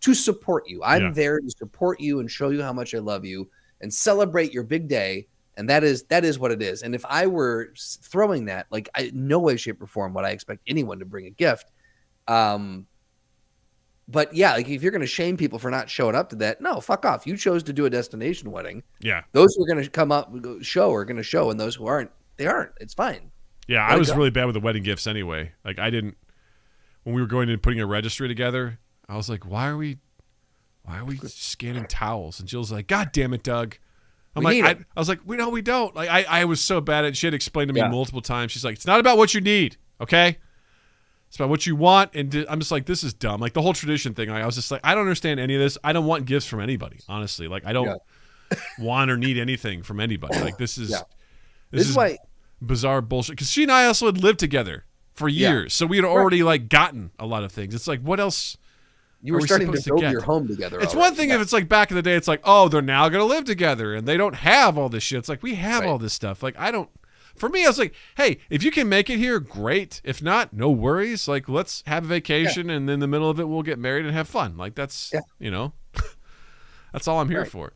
to support you. I'm there to support you and show you how much I love you and celebrate your big day. And that is what it is. And if I were throwing that, like, no way, shape, or form would I expect anyone to bring a gift. But yeah, like, if you're going to shame people for not showing up to that, no, fuck off. You chose to do a destination wedding. Yeah. Those who are going to come up show are going to show, and those who aren't, they aren't. It's fine. Yeah, I was really bad with the wedding gifts anyway. Like, I didn't, when we were going and putting a registry together, I was like, why are we scanning towels? And Jill's like, God damn it, Doug. I was like, we don't. Like, I was so bad at it. She had explained to me multiple times. She's like, it's not about what you need, okay? It's about what you want. And I'm just like, this is dumb. Like, the whole tradition thing, I was just like, I don't understand any of this. I don't want gifts from anybody, honestly. Like, I don't want or need anything from anybody. Like, this is why bizarre bullshit. Because she and I also had lived together for years. So we had already, like, gotten a lot of things. It's like, what else? You were starting to build your home together. It's one thing if it's like back in the day, it's like, oh, they're now going to live together and they don't have all this shit. It's like, we have all this stuff. Like, for me, I was like, hey, if you can make it here, great. If not, no worries. Like, let's have a vacation and in the middle of it, we'll get married and have fun. Like, that's, that's all I'm here for.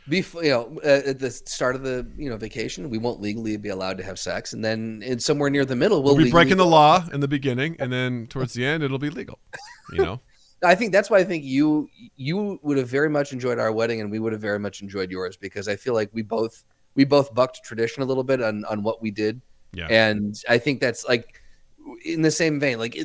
At the start of the vacation, we won't legally be allowed to have sex, and then somewhere near the middle, we'll be breaking the law in the beginning, and then towards the end, it'll be legal. I think that's why I think you would have very much enjoyed our wedding, and we would have very much enjoyed yours, because I feel like we both bucked tradition a little bit on what we did. Yeah. And I think that's like in the same vein, like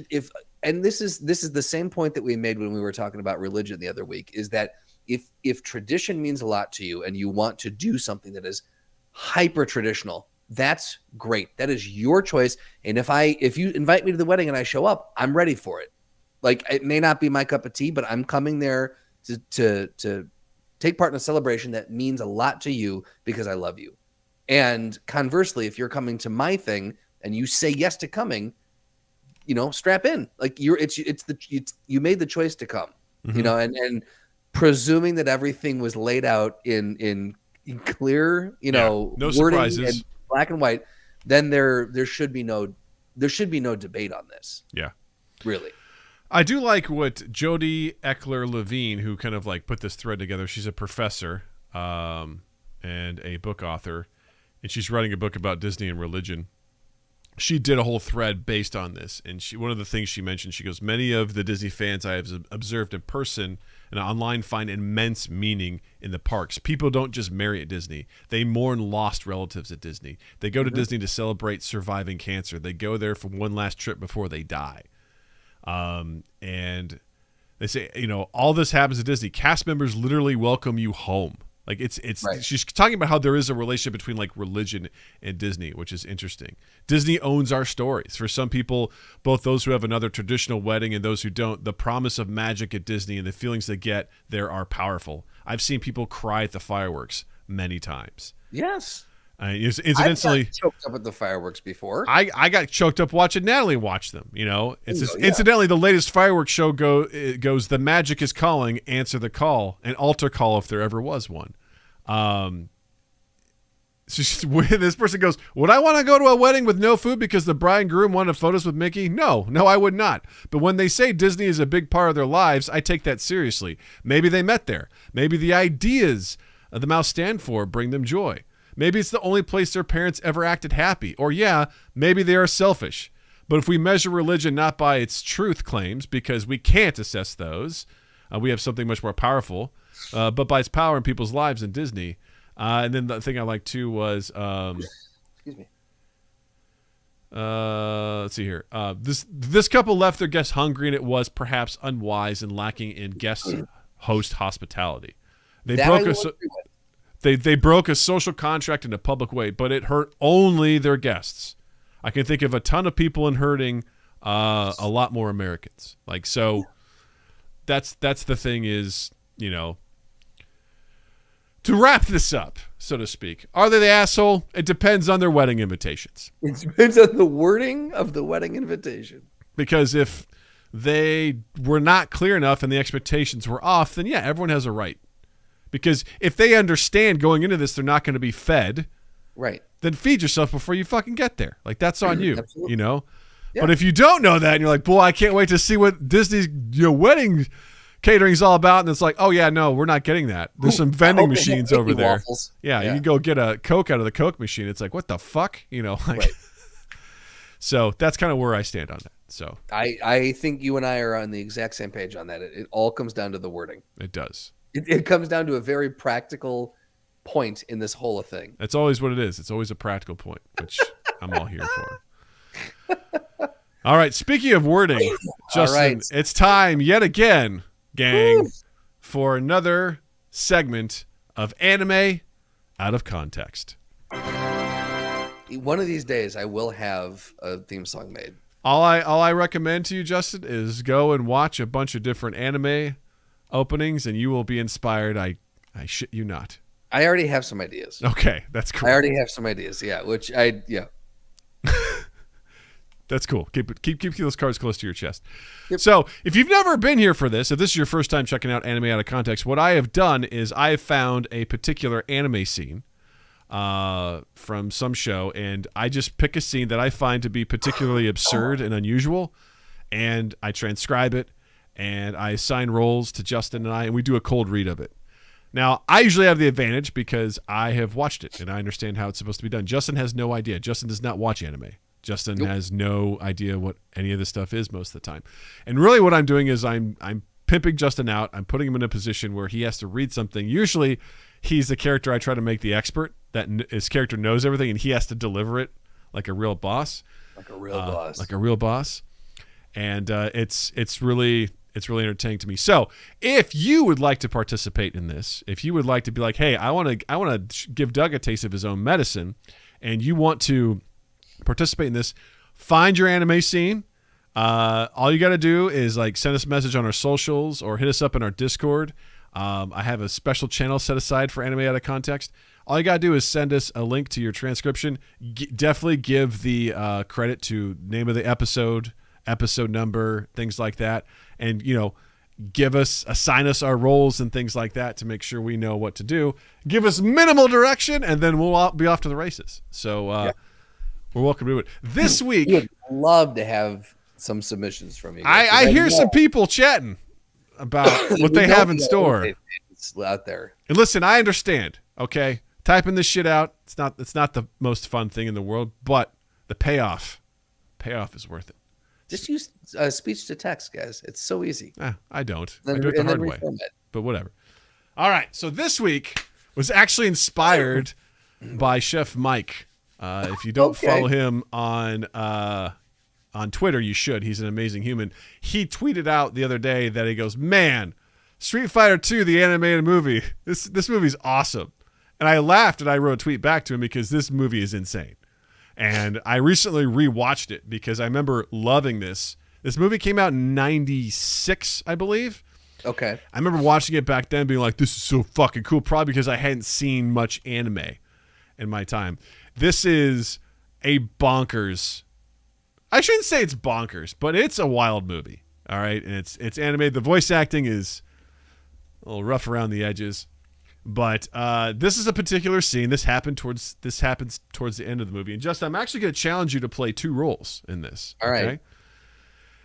and this is the same point that we made when we were talking about religion the other week, is that if tradition means a lot to you and you want to do something that is hyper traditional, that's great. That is your choice. And if you invite me to the wedding and I show up, I'm ready for it. Like, it may not be my cup of tea, but I'm coming there to take part in a celebration that means a lot to you because I love you. And conversely, if you're coming to my thing and you say yes to coming, strap in. Like, you made the choice to come. And presuming that everything was laid out in clear, no wording surprises, and black and white, then there should be no debate on this. Yeah, really. I do like what Jody Eckler-Levine, who kind of like put this thread together. She's a professor and a book author, and she's writing a book about Disney and religion. She did a whole thread based on this, and one of the things she mentioned, she goes, many of the Disney fans I have observed in person and online find immense meaning in the parks. People don't just marry at Disney. They mourn lost relatives at Disney. They go to Disney to celebrate surviving cancer. They go there for one last trip before they die. And they say, all this happens at Disney. Cast members literally welcome you home. Like, it's right. She's talking about how there is a relationship between like religion and Disney, which is interesting. Disney owns our stories. For some people, both those who have another traditional wedding and those who don't, the promise of magic at Disney and the feelings they get there are powerful. I've seen people cry at the fireworks many times. Yes. Incidentally, I've got choked up at the fireworks before. I got choked up watching Natalie watch them. Incidentally, the latest fireworks show goes, the magic is calling, answer the call, an altar call if there ever was one. This person goes, would I want to go to a wedding with no food because the bride and groom wanted photos with Mickey? No, I would not. But when they say Disney is a big part of their lives, I take that seriously. Maybe they met there. Maybe the ideas the mouse stand for bring them joy. Maybe it's the only place their parents ever acted happy. Or maybe they are selfish. But if we measure religion not by its truth claims, because we can't assess those, we have something much more powerful. but by its power in people's lives in Disney. And then the thing I liked too was, excuse me. Let's see here. This couple left their guests hungry, and it was perhaps unwise and lacking in guest host hospitality. They broke a social contract in a public way, but it hurt only their guests. I can think of a ton of people in hurting a lot more Americans. Like, so that's the thing is, to wrap this up, so to speak, are they the asshole? It depends on their wedding invitations. It depends on the wording of the wedding invitation. Because if they were not clear enough and the expectations were off, then yeah, everyone has a right. Because if they understand going into this, they're not going to be fed. Right. Then feed yourself before you fucking get there. Like, that's on you, Absolutely. Yeah. But if you don't know that and you're like, boy, I can't wait to see what Disney's wedding catering is all about. And it's like, oh yeah, no, we're not getting that. There's some vending machines over there. Waffles. Yeah. You can go get a Coke out of the Coke machine. It's like, what the fuck? Right. So that's kind of where I stand on that. So I think you and I are on the exact same page on that. It all comes down to the wording. It does. It comes down to a very practical point in this whole thing. That's always what it is. It's always a practical point, which I'm all here for. All right. Speaking of wording, Justin, It's time yet again, gang, for another segment of Anime Out of Context. One of these days, I will have a theme song made. All I recommend to you, Justin, is go and watch a bunch of different anime openings, and you will be inspired. I shit you not. I already have some ideas. Okay, that's cool. I already have some ideas. Yeah, That's cool. Keep those cards close to your chest. Yep. So, if you've never been here for this, if this is your first time checking out Anime Out of Context, what I have done is I have found a particular anime scene from some show, and I just pick a scene that I find to be particularly absurd and unusual, and I transcribe it, and I assign roles to Justin and we do a cold read of it. Now, I usually have the advantage because I have watched it, and I understand how it's supposed to be done. Justin has no idea. Justin does not watch anime. Justin has no idea what any of this stuff is most of the time. And really what I'm doing is I'm pimping Justin out. I'm putting him in a position where he has to read something. Usually he's the character I try to make the expert, that his character knows everything, and he has to deliver it like a real boss. Like a real boss. And it's really entertaining to me. So if you would like to participate in this, if you would like to be like, hey, I want to give Doug a taste of his own medicine, and you want to participate in this, find your anime scene. All you got to do is send us a message on our socials or hit us up in our Discord. I have a special channel set aside for Anime Out of Context. All you got to do is send us a link to your transcription. Definitely give the credit to name of the episode number, things like that. And, assign us our roles and things like that to make sure we know what to do. Give us minimal direction, and then we'll all be off to the races. So, we're welcome to it. This week, we would love to have some submissions from you. I hear some people chatting about what they have in store out there. And listen, I understand. Okay, typing this shit out, it's not the most fun thing in the world, but the payoff is worth it. Just use speech to text, guys. It's so easy. I don't. I do it the hard way. But whatever. All right. So this week was actually inspired by Chef Mike. If you don't follow him on Twitter, you should. He's an amazing human. He tweeted out the other day that he goes, man, Street Fighter 2, the animated movie, this movie's awesome. And I laughed and I wrote a tweet back to him because this movie is insane. And I recently rewatched it because I remember loving this. This movie came out in 96, I believe. Okay. I remember watching it back then being like, this is so fucking cool, probably because I hadn't seen much anime in my time. This is a bonkers. I shouldn't say it's bonkers, but it's a wild movie. All right. And it's animated. The voice acting is a little rough around the edges. But this is a particular scene. This happens towards the end of the movie. And Justin, I'm actually going to challenge you to play two roles in this. All right. Okay?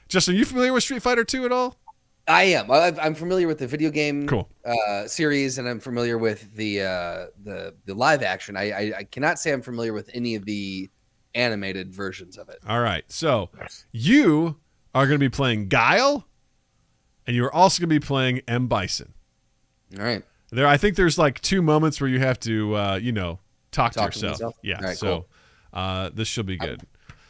Justin, are you familiar with Street Fighter 2 at all? I am. I'm familiar with the video game series, and I'm familiar with the live action. I cannot say I'm familiar with any of the animated versions of it. All right. So you are going to be playing Guile, and you're also going to be playing M. Bison. All right. I think there's like 2 moments where you have to, talk to yourself. Yeah. Right, so this should be good.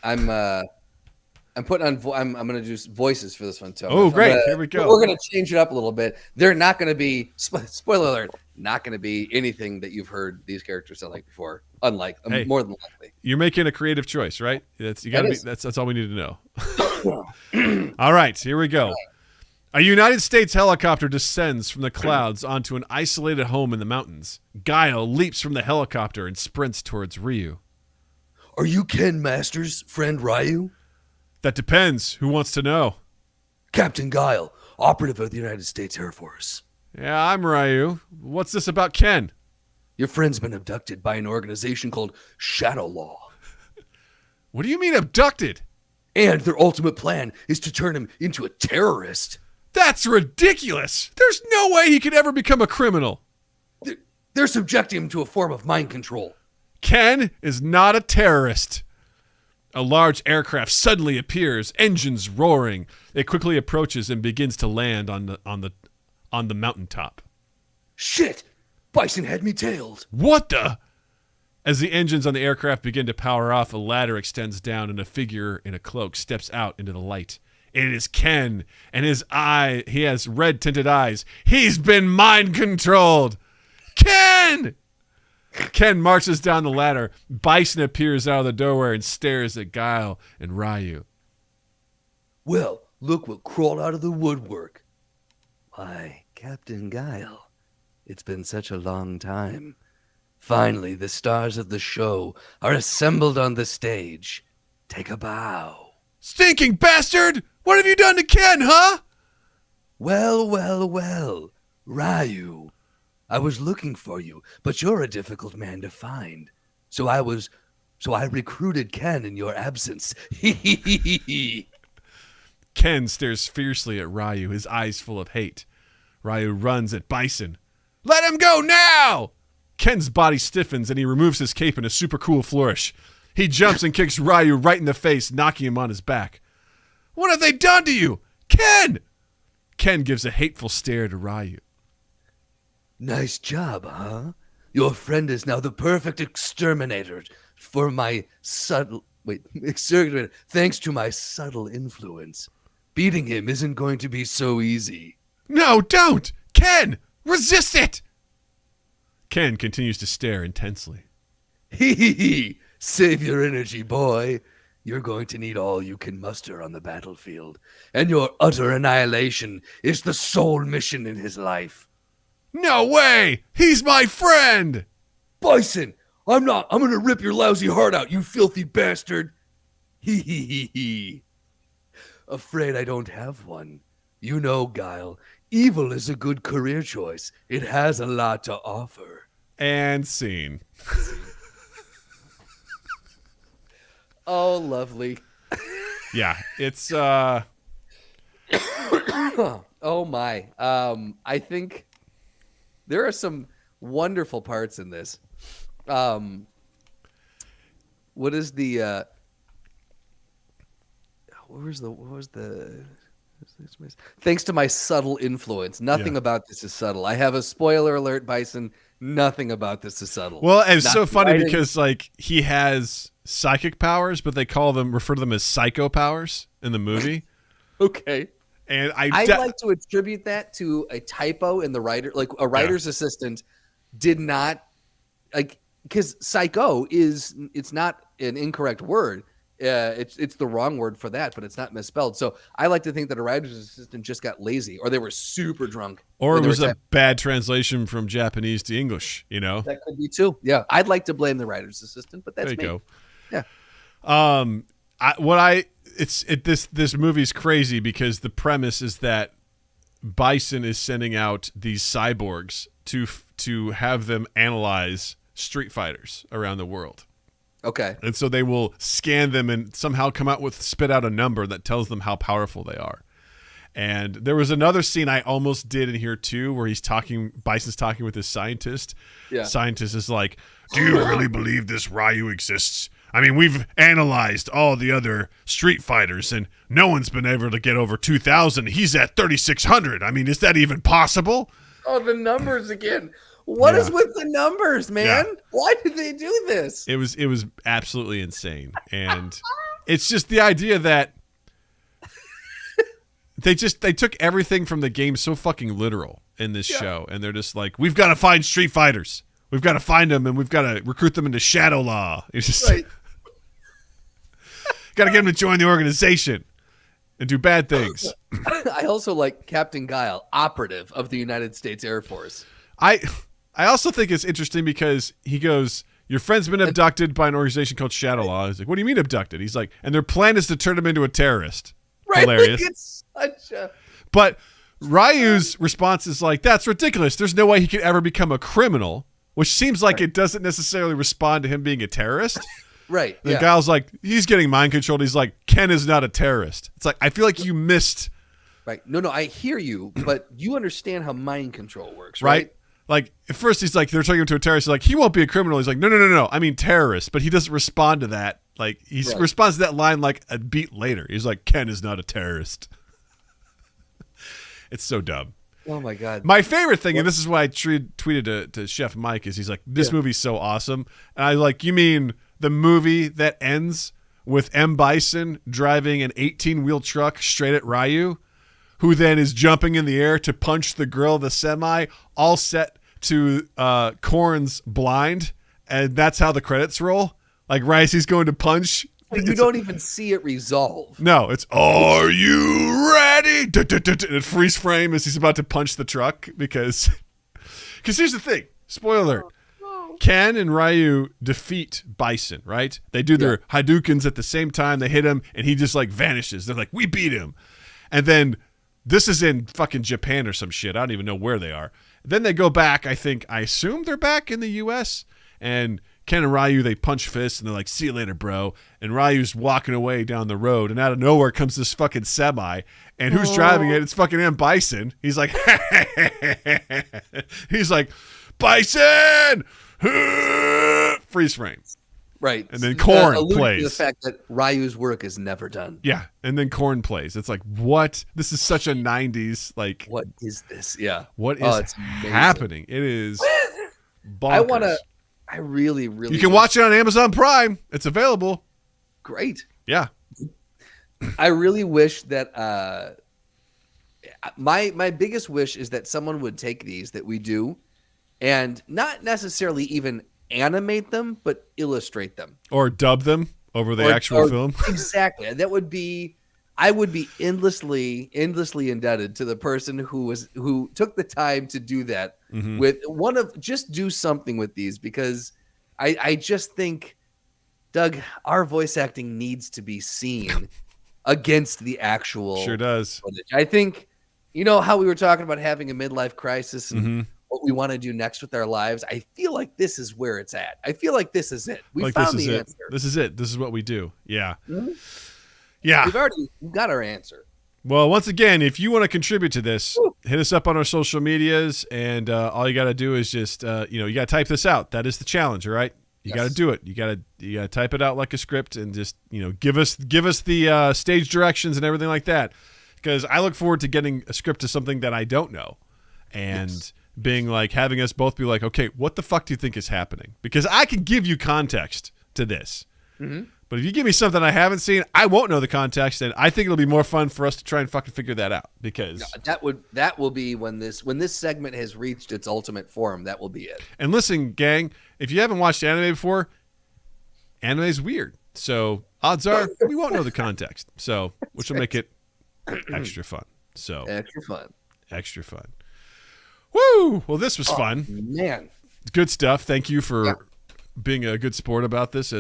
I'm putting on. I'm going to do voices for this one too. Oh, great! Here we go. We're going to change it up a little bit. They're not going to be spoiler alert. Not going to be anything that you've heard these characters sound like before. Unlike, more than likely. You're making a creative choice, right? That's all we need to know. All right, here we go. A United States helicopter descends from the clouds onto an isolated home in the mountains. Guile leaps from the helicopter and sprints towards Ryu. Are you Ken Masters' friend Ryu? That depends. Who wants to know? Captain Guile, operative of the United States Air Force. Yeah, I'm Ryu. What's this about Ken? Your friend's been abducted by an organization called Shadow Law. What do you mean abducted? And their ultimate plan is to turn him into a terrorist. That's ridiculous. There's no way he could ever become a criminal. They're subjecting him to a form of mind control. Ken is not a terrorist. A large aircraft suddenly appears, engines roaring. It quickly approaches and begins to land on the mountaintop. Shit! Bison had me tailed. What the? As the engines on the aircraft begin to power off, a ladder extends down and a figure in a cloak steps out into the light. It is Ken, and he has red-tinted eyes. He's been mind-controlled. Ken! Ken marches down the ladder. Bison appears out of the doorway and stares at Guile and Ryu. Well, look what crawled out of the woodwork. Why, Captain Guile, it's been such a long time. Finally, the stars of the show are assembled on the stage. Take a bow. Stinking bastard! What have you done to Ken, huh? Well, Ryu. I was looking for you, but you're a difficult man to find. So I recruited Ken in your absence. Ken stares fiercely at Ryu, his eyes full of hate. Ryu runs at Bison. Let him go now! Ken's body stiffens and he removes his cape in a super cool flourish. He jumps and kicks Ryu right in the face, knocking him on his back. What have they done to you? Ken! Ken gives a hateful stare to Ryu. Nice job, huh? Your friend is now the perfect exterminator for my subtle... exterminator. Thanks to my subtle influence. Beating him isn't going to be so easy. No, don't! Ken! Resist it! Ken continues to stare intensely. Hee. Save your energy, boy. You're going to need all you can muster on the battlefield. And your utter annihilation is the sole mission in his life. No way! He's my friend! Bison! I'm going to rip your lousy heart out, you filthy bastard! Hee. Afraid I don't have one. You know, Guile, evil is a good career choice. It has a lot to offer. And scene. Oh, lovely. Yeah, it's oh my. I think there are some wonderful parts in this. What is the thanks to my subtle influence. Nothing about this is subtle. I have a spoiler alert, Bison. Nothing about this is subtle. Well, it's so funny because like he has psychic powers, but they refer to them as psycho powers in the movie. Okay. And I like to attribute that to a typo in the writer, like a writer's assistant did not like, because psycho it's not an incorrect word. It's the wrong word for that, but it's not misspelled. So I like to think that a writer's assistant just got lazy, or they were super drunk, or it was a bad translation from Japanese to English. That could be too. Yeah, I'd like to blame the writer's assistant, but that's there you me. go. Yeah. This movie's crazy because the premise is that Bison is sending out these cyborgs to have them analyze street fighters around the world. Okay. And so they will scan them and somehow spit out a number that tells them how powerful they are. And there was another scene I almost did in here too, where Bison's talking with his scientist. Yeah. Scientist is like, do you really believe this Ryu exists? I mean, we've analyzed all the other street fighters and no one's been able to get over 2,000. He's at 3,600. I mean, is that even possible? Oh, the numbers again. What is with the numbers, man? Yeah. Why did they do this? It was absolutely insane. And it's just the idea that they took everything from the game so fucking literal in this show. And they're just like, we've got to find Street Fighters. We've got to find them and we've got to recruit them into Shadow Law. It's just got to get them to join the organization and do bad things. I also like Captain Guile, operative of the United States Air Force. I also think it's interesting because he goes, your friend's been abducted by an organization called Shadow Law. He's like, what do you mean abducted? He's like, and their plan is to turn him into a terrorist. Right. Hilarious. Like it's such a... But Ryu's response is like, that's ridiculous. There's no way he could ever become a criminal, which seems like it doesn't necessarily respond to him being a terrorist. Right. The guy's like, he's getting mind controlled. He's like, Ken is not a terrorist. It's like, I feel like you missed. Right. No, I hear you, but you understand how mind control works, right? Like, at first he's like, they're taking him to a terrorist. He's like, he won't be a criminal. He's like, no. I mean, terrorist. But he doesn't respond to that. Like, he responds to that line like a beat later. He's like, Ken is not a terrorist. It's so dumb. Oh, my God. My favorite thing, and this is why I tweeted to Chef Mike, is he's like, this movie's so awesome. And I like, you mean the movie that ends with M. Bison driving an 18-wheel truck straight at Ryu, who then is jumping in the air to punch the girl of the semi, all set to Korn's Blind, and that's how the credits roll? Like, Ricey's going to punch. Like, you don't even see it resolve. No, it's, are you ready? And it freeze frame as he's about to punch the truck because here's the thing, spoiler alert. Ken and Ryu defeat Bison, right? They do their Hadoukens at the same time. They hit him, and he just, like, vanishes. They're like, we beat him. And then this is in fucking Japan or some shit. I don't even know where they are. Then they go back. I assume they're back in the U.S. And Ken and Ryu, they punch fists, and they're like, see you later, bro. And Ryu's walking away down the road, and out of nowhere comes this fucking semi. And who's driving it? It's fucking M. Bison. He's like, Bison! Freeze frame. Right. And then Korn plays. To the fact that Ryu's work is never done. Yeah. And then Korn plays. It's like, what? This is such a 90s, like. What is this? Yeah. What is happening? It is bonkers. I really. You can watch it on Amazon Prime. It's available. Great. Yeah. I really wish that my biggest wish is that someone would take these that we do and not necessarily even animate them, but illustrate them. Or dub them over the actual film. Exactly. That would be, I would be endlessly indebted to the person who took the time to do that with just do something with these, because I just think, Doug, our voice acting needs to be seen against the actual sure does footage. I think, you know how we were talking about having a midlife crisis and what we want to do next with our lives. I feel like this is where it's at. I feel like this is it. We found the answer. This is it. This is what we do. Yeah. Mm-hmm. Yeah. We've got our answer. Well, once again, if you want to contribute to this, hit us up on our social medias, and all you got to do is just, you got to type this out. That is the challenge, all right? You got to do it. You got to type it out like a script, and just, give us the stage directions and everything like that. Because I look forward to getting a script to something that I don't know, and being like, having us both be like, okay, what the fuck do you think is happening? Because I can give you context to this. But if you give me something I haven't seen, I won't know the context, and I think it'll be more fun for us to try and fucking figure that out. Because that will be when this segment has reached its ultimate form. That will be it. And listen, gang, if you haven't watched anime before, anime is weird. So odds are we won't know the context. So which will make it extra fun. So extra fun. Woo! Well, this was fun, man. Good stuff. Thank you for being a good sport about this.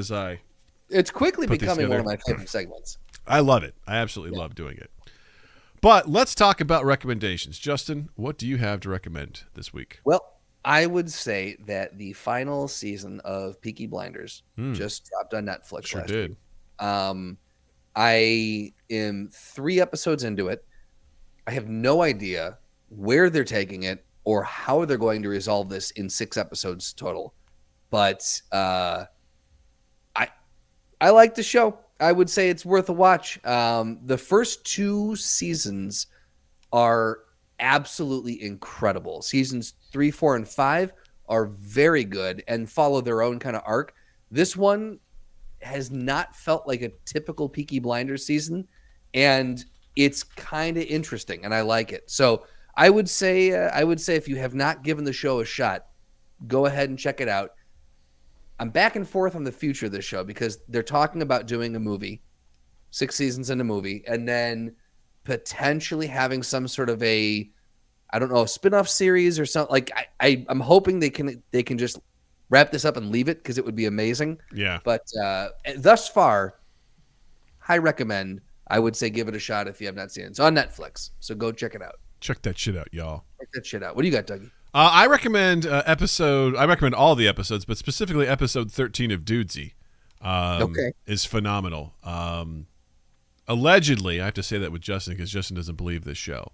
It's quickly becoming one of my favorite segments. I love it. I absolutely love doing it. But let's talk about recommendations. Justin, what do you have to recommend this week? Well, I would say that the final season of Peaky Blinders just dropped on Netflix last week. I am 3 episodes into it. I have no idea where they're taking it or how they're going to resolve this in 6 episodes total. But I like the show. I would say it's worth a watch. The first 2 seasons are absolutely incredible. Seasons 3, 4, and 5 are very good and follow their own kind of arc. This one has not felt like a typical Peaky Blinders season, and it's kind of interesting, and I like it. So I would say if you have not given the show a shot, go ahead and check it out. I'm back and forth on the future of this show because they're talking about doing a movie, 6 seasons in a movie, and then potentially having some sort of a spin-off series or something. Like I'm hoping they can just wrap this up and leave it because it would be amazing. Yeah. But thus far, high recommend. I would say give it a shot if you have not seen it. It's on Netflix, so go check it out. Check that shit out, y'all. Check that shit out. What do you got, Dougie? I recommend I recommend all the episodes, but specifically episode 13 of Dudesy. Is phenomenal. Allegedly, I have to say that with Justin because Justin doesn't believe this show.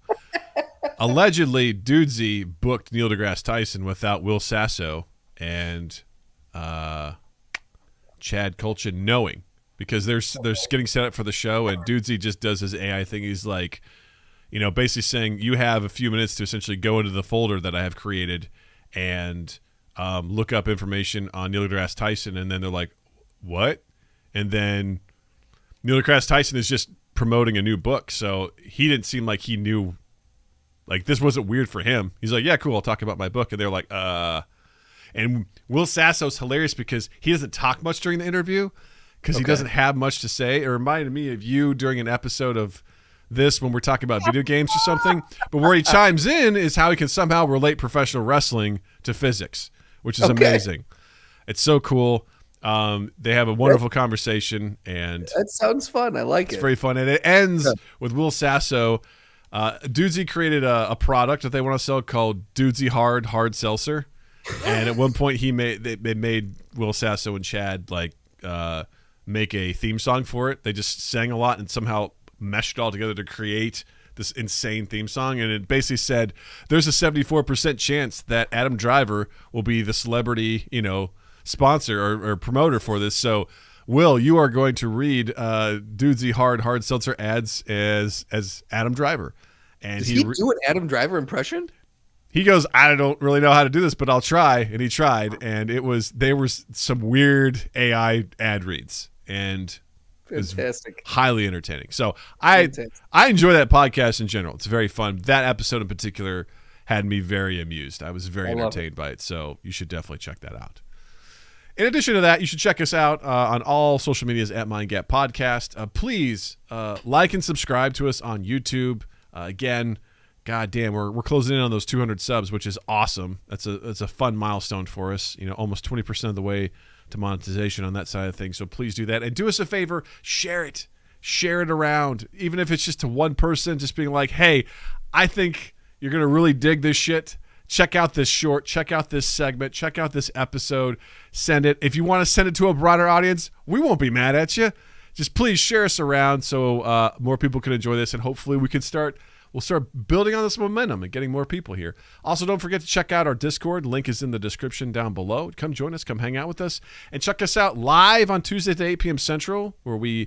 Allegedly, Dudesy booked Neil deGrasse Tyson without Will Sasso and Chad Kultgen knowing, because they're getting set up for the show, and Dudesy just does his AI thing. He's like, basically saying, you have a few minutes to essentially go into the folder that I have created and look up information on Neil deGrasse Tyson. And then they're like, what? And then Neil deGrasse Tyson is just promoting a new book. So he didn't seem like he knew, like this wasn't weird for him. He's like, yeah, cool, I'll talk about my book. And they're like, And Will Sasso's hilarious because he doesn't talk much during the interview because he doesn't have much to say. It reminded me of you during an episode of this when we're talking about video games or something. But where he chimes in is how he can somehow relate professional wrestling to physics, which is amazing. It's so cool. They have a wonderful conversation, and that sounds fun. I like it. It's very fun, and it ends with Will Sasso. Dudesy created a product that they want to sell called Dudesy Hard Seltzer, and at one point they made Will Sasso and Chad make a theme song for it. They just sang a lot and somehow meshed it all together to create this insane theme song, and it basically said there's a 74% chance that Adam Driver will be the celebrity, sponsor or promoter for this. So, Will, you are going to read Dudesy Hard Seltzer ads as Adam Driver. And does he do an Adam Driver impression? He goes, I don't really know how to do this, but I'll try. And he tried, and there was some weird AI ad reads, and fantastic, highly entertaining. So I enjoy that podcast in general. It's very fun. That episode in particular had me very amused. I was very entertained by it. So you should definitely check that out. In addition to that, you should check us out on all social medias at MindGap Podcast. Please like and subscribe to us on YouTube. Again, God damn, we're closing in on those 200 subs, which is awesome. That's a fun milestone for us. Almost 20% of the way to monetization on that side of things. So please do that. And do us a favor, share it. Share it around. Even if it's just to one person, just being like, hey, I think you're going to really dig this shit. Check out this short. Check out this segment. Check out this episode. Send it. If you want to send it to a broader audience, we won't be mad at you. Just please share us around so more people can enjoy this, and hopefully we'll start building on this momentum and getting more people here. Also, don't forget to check out our Discord. Link is in the description down below. Come join us. Come hang out with us. And check us out live on Tuesday at 8 p.m. Central, where we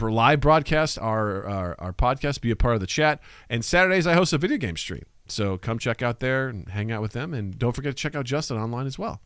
live broadcast our podcast, be a part of the chat. And Saturdays, I host a video game stream. So come check out there and hang out with them. And don't forget to check out Justin online as well.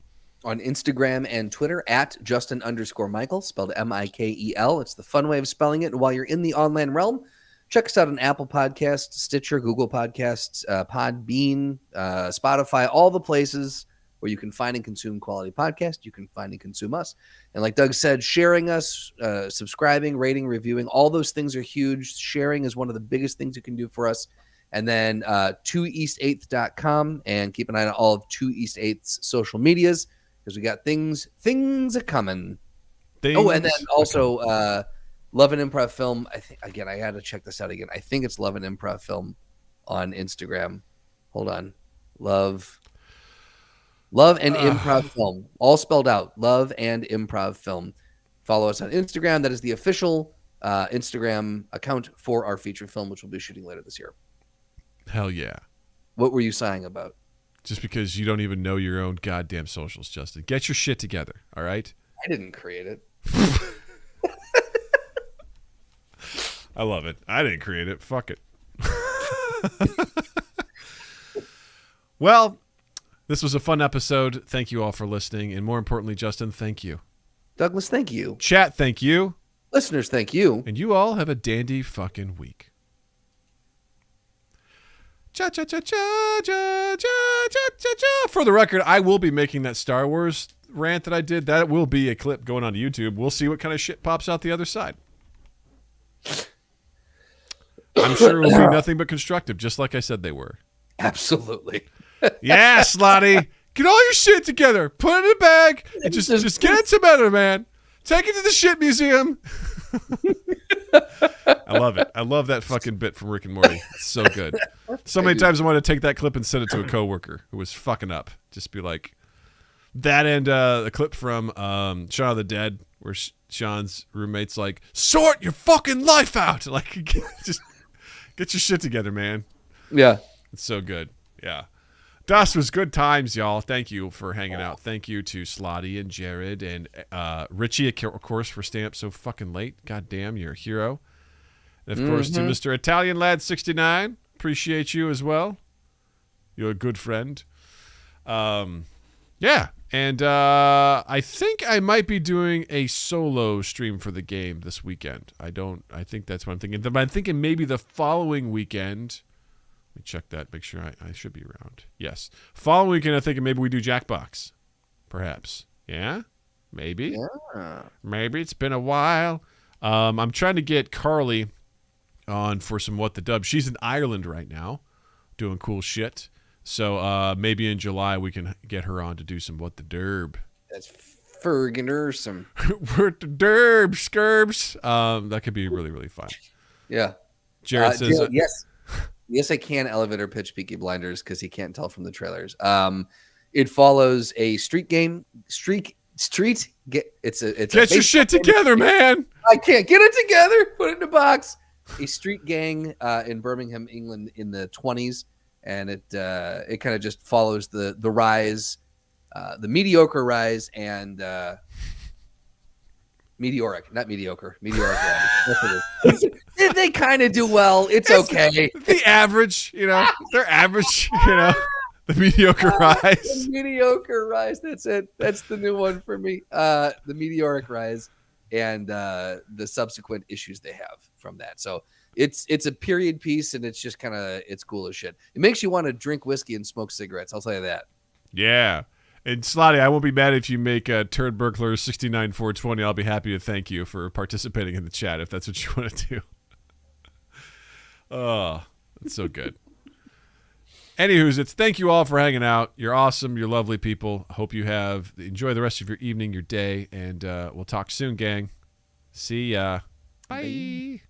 On Instagram and Twitter at Justin_Michael, spelled Mikel. It's the fun way of spelling it. And while you're in the online realm, check us out on Apple Podcasts, Stitcher, Google Podcasts, Podbean, Spotify, all the places where you can find and consume quality podcasts. You can find and consume us. And like Doug said, sharing us, subscribing, rating, reviewing, all those things are huge. Sharing is one of the biggest things you can do for us. And then 2east8th.com, and keep an eye on all of 2east8th's social medias because we got things a coming. And then also Love and Improv Film. I think again, I had to check this out again. I think it's Love and Improv Film on Instagram. Hold on, Love and Improv Film, all spelled out. Love and Improv Film. Follow us on Instagram. That is the official Instagram account for our feature film, which we'll be shooting later this year. Hell yeah. What were you saying about? Just because you don't even know your own goddamn socials, Justin. Get your shit together, all right? I didn't create it. I love it. I didn't create it. Fuck it. Well, this was a fun episode. Thank you all for listening. And more importantly, Justin, thank you. Douglas, thank you. Chat, thank you. Listeners, thank you. And you all have a dandy fucking week. Cha cha cha cha cha cha cha cha cha. For the record, I will be making that Star Wars rant that I did. That will be a clip going on YouTube. We'll see what kind of shit pops out the other side. I'm sure it will be nothing but constructive, just like I said they were. Absolutely. Yeah, Slotty. Get all your shit together. Put it in a bag and just get it together, man. Take it to the shit museum. I love it. I love that fucking bit from Rick and Morty. It's so good. So many times I want to take that clip and send it to a coworker who was fucking up. Just be like, that and a clip from Shaun of the Dead where Sean's roommate's like, sort your fucking life out. Like, just get your shit together, man. Yeah. It's so good. Yeah. Dust was good times, y'all. Thank you for hanging out. Thank you to Slotty and Jared and Richie, of course, for staying up so fucking late. God damn, you're a hero. And, of course, to Mr. Italian Lad 69. Appreciate you as well. You're a good friend. Yeah. And I think I might be doing a solo stream for the game this weekend. I think that's what I'm thinking. But I'm thinking maybe the following weekend. Let me check that. Make sure I should be around. Yes. Following weekend, I'm thinking maybe we do Jackbox. Perhaps. Yeah? Maybe. Yeah. Maybe. It's been a while. I'm trying to get Carly on for some What the Dub. She's in Ireland right now doing cool shit. So maybe in July we can get her on to do some What the Derb. That's friggin' awesome. What the Derb, Scurbs. That could be really, really fun. Yeah. Jared says... yes. Yes, I can elevator pitch Peaky Blinders because he can't tell from the trailers. It follows a street game. It's get your shit together, man. I can't get it together. Put it in a box. A street gang in Birmingham, England, in the 1920s, and it kind of just follows the rise, the mediocre rise, and meteoric rise. They kind of do well. It's okay. The average, they're average, the mediocre rise. The mediocre rise. That's it. That's the new one for me. The meteoric rise and the subsequent issues they have from that. So it's a period piece, and it's just it's cool as shit. It makes you want to drink whiskey and smoke cigarettes. I'll tell you that. Yeah. And Slotty, I won't be mad if you make Turd Burglar 69420. I'll be happy to thank you for participating in the chat if that's what you want to do. Oh, that's so good. Anywho's, thank you all for hanging out. You're awesome. You're lovely people. I hope you enjoy the rest of your evening, your day, and we'll talk soon, gang. See ya. Bye.